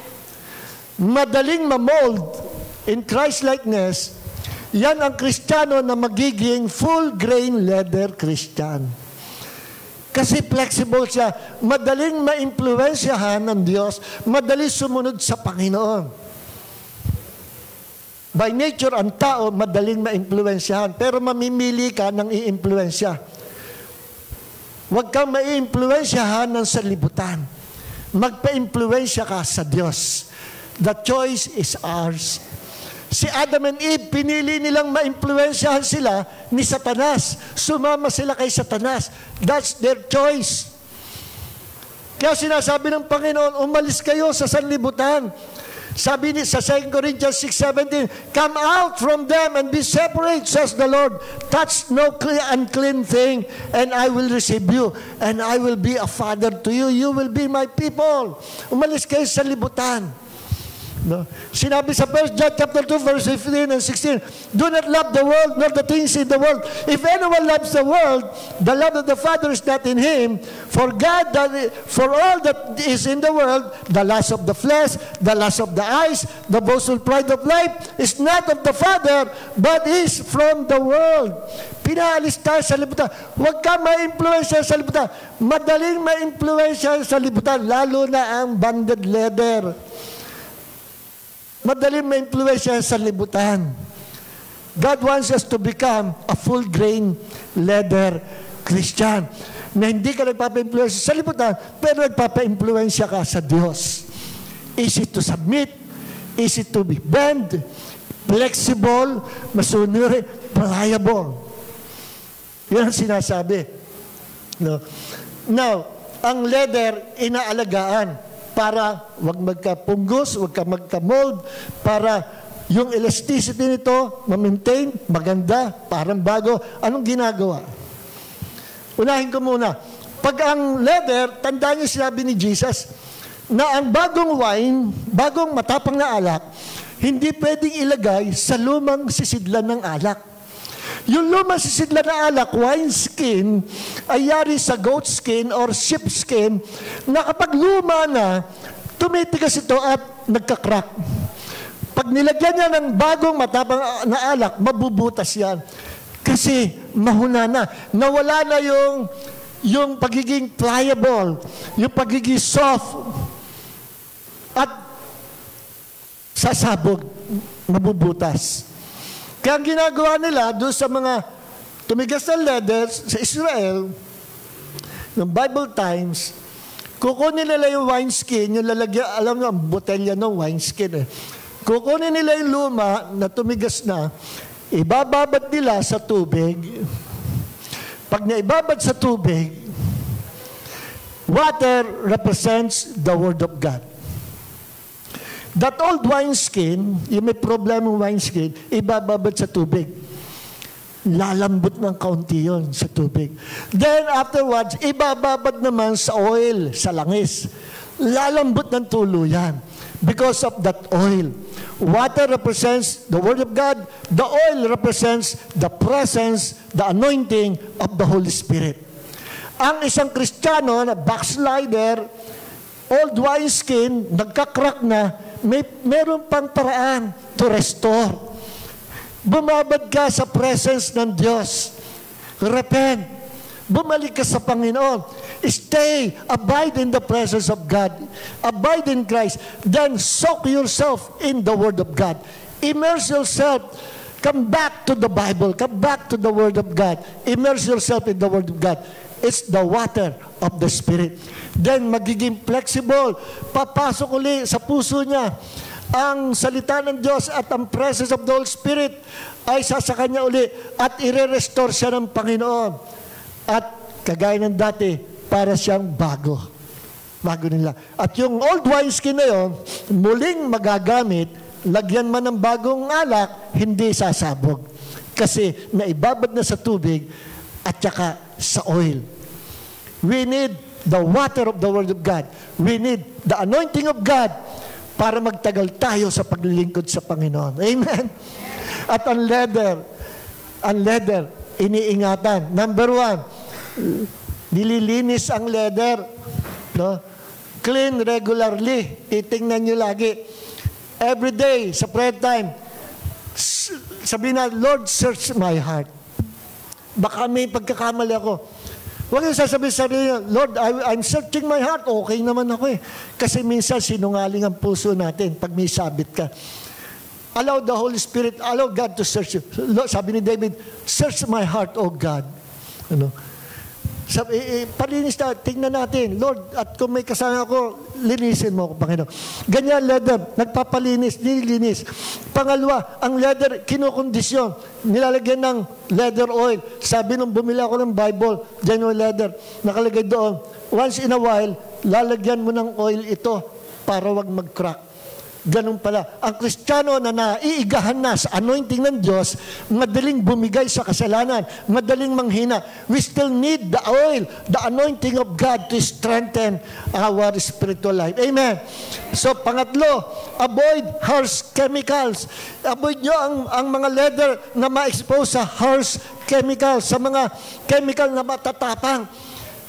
Speaker 3: madaling mamold in Christ-likeness, yan ang Kristiyano na magiging full-grain leather Christian. Kasi flexible siya, madaling ma-impluensyahan ng Diyos, madaling sumunod sa Panginoon. By nature, ang tao madaling ma-impluensyahan, pero mamimili ka ng i-impluensya. Huwag kang mai-impluensyahan ng sanlibutan. Magpa-impluensya ka sa Diyos. The choice is ours. Si Adam and Eve, pinili nilang ma-impluensyahan sila ni Satanas. Sumama sila kay Satanas. That's their choice. Kaya sinasabi ng Panginoon, umalis kayo sa sanlibutan. Sabi sa 2 Corinthians 6:17, come out from them and be separate, says the Lord. Touch no unclean thing, and I will receive you, and I will be a father to you. You will be my people. Umalis kayo sa libutan. No? Sinabi sa 1 John chapter 2, verse 15 and 16, do not love the world, nor the things in the world. If anyone loves the world, the love of the Father is not in him. For all that is in the world, the lust of the flesh, the lust of the eyes, the boastful pride of life, is not of the Father, but is from the world. Pinaalis tayo sa libutan. Huwag ka ma-influensya sa libutan. Madaling ma-influensya sa libutan, lalo na ang banded leather. Madaling ma-influensya sa libutan. God wants us to become a full-grain leather Christian. Na hindi ka nagpapa-influensya sa libutan, pero nagpapa-influensya ka sa Diyos. Easy to submit, easy to be bend, flexible, masunuri, pliable. Yan ang sinasabi. No? Now, ang leather, inaalagaan para wag magkapunggos, wag ka magka-mold, para yung elasticity nito ma-maintain, maganda, parang bago. Anong ginagawa? Unahin ko muna. Pag ang leather, tandaan niyo sinabi ni Jesus, na ang bagong wine, bagong matapang na alak, hindi pwedeng ilagay sa lumang sisidlan ng alak. Yung lumang sisidlan na alak, wine skin, ay yari sa goat skin or sheep skin, na kapag luma na, tumitigas ito at nagkakrak. Pag nilagyan niya ng bagong matapang na alak, mabubutas yan. Kasi mahuna na. Nawala na yung pagiging pliable, yung pagiging soft, at sasabog, mabubutas. Kaya ang ginagawa nila doon sa mga tumigas na leather sa Israel, ng Bible times, kukunin nila yung wineskin, yung lalagyan, alam mo, ang botelya ng wineskin. Kukunin nila yung luma na tumigas na, ibababad nila sa tubig, Pag naibabad sa tubig, water represents the Word of God. That old wineskin, yung may problemang wineskin, ibababad sa tubig. Lalambot ng kaunti yun sa tubig. Then afterwards, ibababad naman sa oil, sa langis. Lalambot ng tuluyan because of that oil. Water represents the Word of God. The oil represents the presence, the anointing of the Holy Spirit. Ang isang Kristiyano na backslider, old wineskin, nagkakrak na, meron pang paraan to restore. Bumabad ka sa presence ng Diyos. Repent. Bumalik ka sa Panginoon. Stay. Abide in the presence of God. Abide in Christ. Then soak yourself in the Word of God. Immerse yourself. Come back to the Bible. Come back to the Word of God. Immerse yourself in the Word of God. It's the water of the Spirit. Then magiging flexible. Papasok uli sa puso niya ang salita ng Diyos at ang presence of the Holy Spirit ay sasaka niya uli at i-restore siya ng Panginoon. At kagaya ng dati, para siyang bago. Bago nila. At yung old wineskin na yun, muling magagamit, lagyan man ng bagong alak, hindi sasabog. Kasi naibabad na sa tubig at saka sa oil. We need the water of the Word of God. We need the anointing of God para magtagal tayo sa paglilingkod sa Panginoon. Amen? At ang leather, iniingatan. Number 1, nililinis ang leather. No? Clean regularly. Titingnan nyo lagi. Every day, sa prayer time, sabihin na, Lord, search my heart. Baka may pagkakamali ako. Huwag yung sasabihin sa sarili, Lord, I'm searching my heart. Okay naman ako eh. Kasi minsan sinungaling ang puso natin pag may sabit ka. Allow the Holy Spirit, allow God to search you. Sabi ni David, search my heart, O God. Ano? Palinis na, tingnan natin, Lord, at kung may kasama ako, linisin mo ako, Panginoon. Ganyan, leather, nagpapalinis, nililinis. Pangalawa, ang leather, kinukondisyon. Nilalagyan ng leather oil. Sabi nung bumili ako ng Bible, genuine leather, nakalagay doon, once in a while, lalagyan mo ng oil ito para wag mag-crack. Ganun pala. Ang Kristiyano na naiigahan na sa anointing ng Diyos, madaling bumigay sa kasalanan, madaling manghina. We still need the oil, the anointing of God to strengthen our spiritual life. Amen. So, pangatlo, avoid harsh chemicals. Avoid nyo ang mga leather na ma-expose sa harsh chemicals, sa mga chemical na matatapang.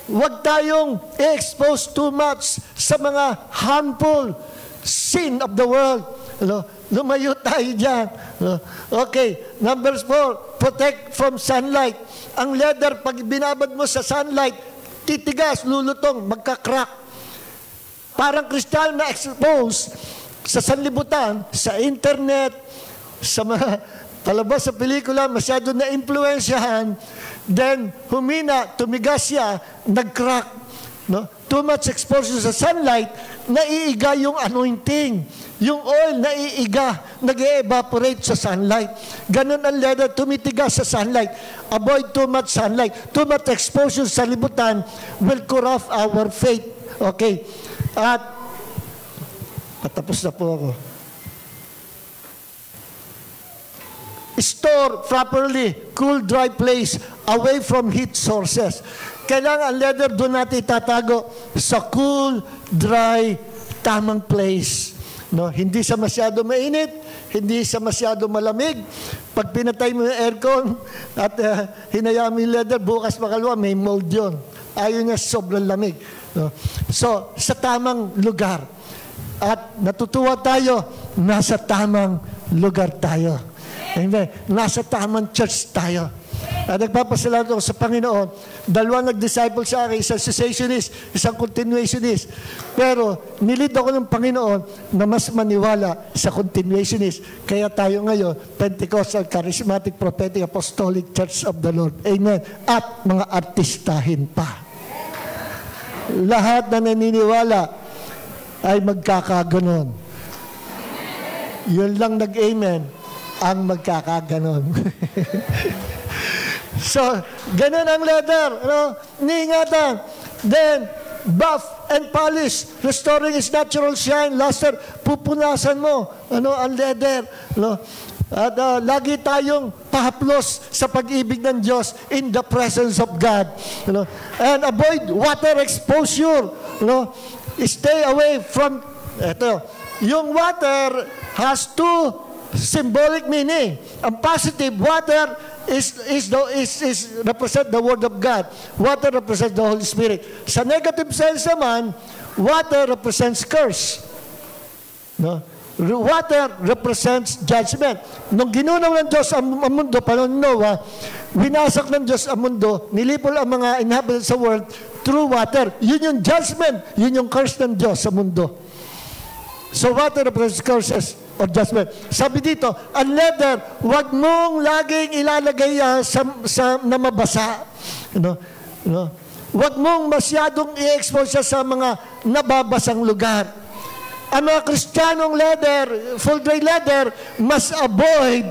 Speaker 3: Huwag tayong i-expose too much sa mga harmful sin of the world. Lumayo tayo dyan. Okay. Number 4, protect from sunlight. Ang leather, pag binabad mo sa sunlight, titigas, lulutong, magkakrak. Parang kristal na expose sa sanlibutan, sa internet, sa mga palabas sa pelikula, masyado na influensyahan, then humina, tumigas siya, nag-crack. No? Too much exposure sa sunlight, naiiga yung anointing. Yung oil, naiiga, nag-evaporate sa sunlight. Ganun ang leather, tumitigas sa sunlight. Avoid too much sunlight. Too much exposure sa libutan will corrupt our faith. Okay. At, patapos na po ako. Store properly, cool, dry place, away from heat sources. Kailangan ang leather doon natin itatago sa cool, dry, tamang place. No? Hindi sa masyado mainit, hindi sa masyado malamig. Pag pinatay mo yung aircon at hinayaan mo yung leather, bukas makalawa, may mold yun. Ayaw niya sobrang lamig. No? So, sa tamang lugar. At natutuwa tayo, nasa tamang lugar tayo. Amen. Nasa tamang church tayo. At nagpapasalamat ako sa Panginoon. Dalawa nag-disciple sa akin, isang cessationist, isang continuationist. Pero nilid ako ng Panginoon na mas maniwala sa continuationist. Kaya tayo ngayon, Pentecostal, Charismatic, Prophetic, Apostolic Church of the Lord. Amen. At mga artistahin pa. Lahat na naniniwala ay magkakaganon. Yun lang nag-amen ang magkakaganon. So, ganun ang leather. Niingatan. Then, buff and polish, restoring its natural shine, luster, pupunasan mo, ang leather. At lagi tayong pahaplos sa pag-ibig ng Diyos in the presence of God. And avoid water exposure. Stay away from, yung water has two symbolic meaning. Ang positive, water is represent the Word of God. Water represents the Holy Spirit. Sa negative sense naman, water represents curse. Water represents judgment. Nung ginunaw ng Diyos ang mundo, panahon ni Noah, winasak ng Diyos ang mundo, nilipol ang mga inhabitants sa world through water. Yun yung judgment, yun yung curse ng Diyos sa mundo. So water represents curses or judgment. Sabi dito, ang leather, huwag mong laging ilalagay na mabasa. Huwag mong masyadong i-expose siya sa mga nababasang lugar. Ang mga Kristiyanong leather, full gray leather, must avoid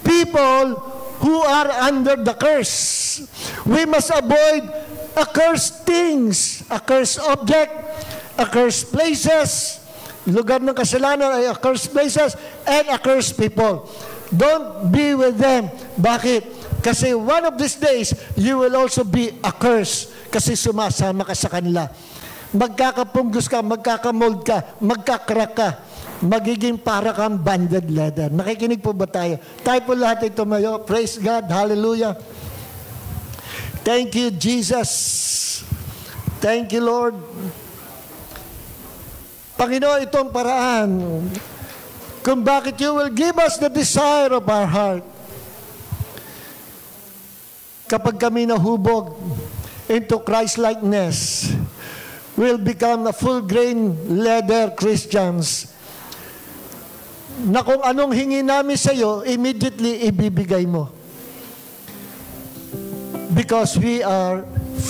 Speaker 3: people who are under the curse. We must avoid accursed things, accursed object, accursed places, lugar ng kasalanan ay accursed places, and accursed people. Don't be with them. Bakit? Kasi one of these days, you will also be accursed kasi sumasama ka sa kanila. Magkakapunggos ka, magkakamold ka, magkakrak ka, magiging para kang banded leather. Nakikinig po ba tayo? Tayo po lahat ito mayo. Praise God. Hallelujah. Thank you, Jesus. Thank you, Lord. Panginoon, itong paraan kung bakit you will give us the desire of our heart. Kapag kami nahubog into Christ-likeness, we'll become a full-grain leather Christians na kung anong hingi namin sa iyo, immediately ibibigay mo. Because we are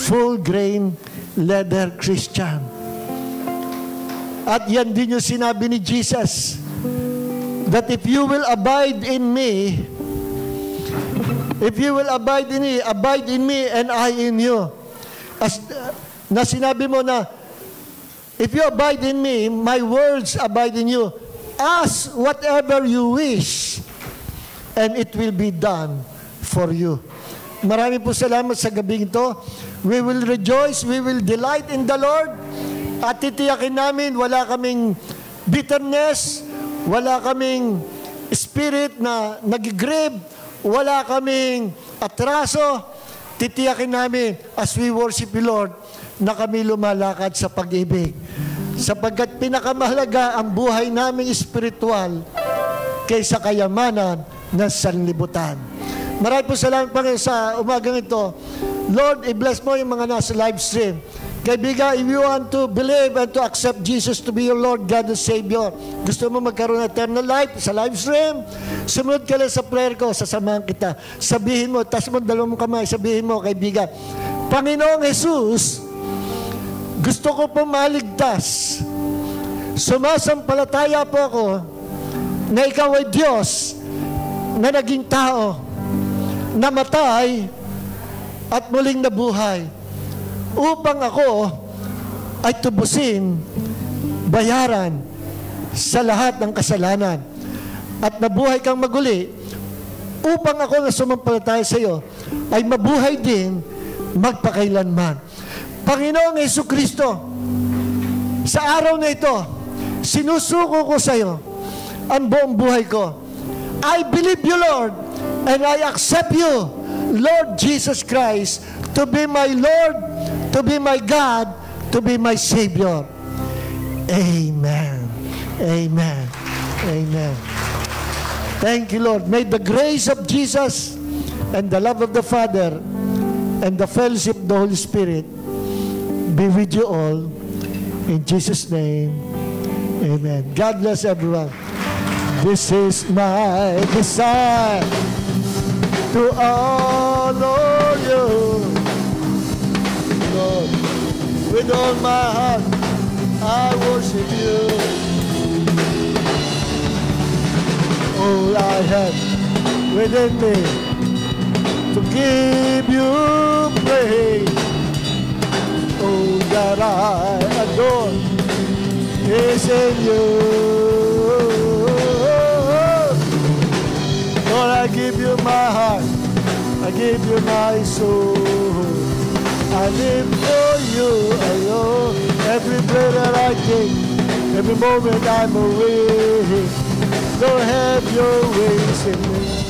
Speaker 3: full-grain leather Christian. At yan din yung sinabi ni Jesus, that if you will abide in me, abide in me and I in you. As na sinabi mo na, if you abide in me, my words abide in you. Ask whatever you wish, and it will be done for you. Marami po salamat sa gabing ito. We will rejoice, we will delight in the Lord, at titiyakin namin, wala kaming bitterness, wala kaming spirit na nag-grieve, wala kaming atraso. Titiyakin namin as we worship the Lord, na kami lumalakad sa pag-ibig. Sapagkat pinakamahalaga ang buhay naming espiritual kaysa kayamanan ng sanlibutan. Maraming po salamat Panginoon sa umagang ito. Lord, i-bless mo yung mga nasa live stream. Kaibigan, if you want to believe and to accept Jesus to be your Lord, God and Savior, gusto mo magkaroon ng eternal life sa live stream, sumunod ka lang sa prayer ko, sasamahan kita. Sabihin mo, tas mo dalawang kamay, sabihin mo, kaibigan, Panginoong Jesus, gusto ko po maligtas. Sumasampalataya po ako na ikaw ay Diyos na naging tao, namatay at muling nabuhay upang ako ay tubusin, bayaran sa lahat ng kasalanan at nabuhay kang maguli upang ako na sumampalataya sa iyo ay mabuhay din magpakailanman. Panginoong Jesucristo, sa araw na ito, sinusuko ko sa iyo ang buong buhay ko. I believe you, Lord, and I accept you, Lord Jesus Christ, to be my Lord, to be my God, to be my Savior. Amen. Amen. Amen. Thank you, Lord. May the grace of Jesus and the love of the Father and the fellowship of the Holy Spirit be with you all. In Jesus' name, amen. God bless everyone. This is my desire to honor you, Lord. With all my heart, I worship you. All I have within me to give you praise. Oh, that I adore is in you. Lord, I give you my heart, I give you my soul. I live for you alone. Every breath that I take, every moment I'm awake. Don't have your ways in me.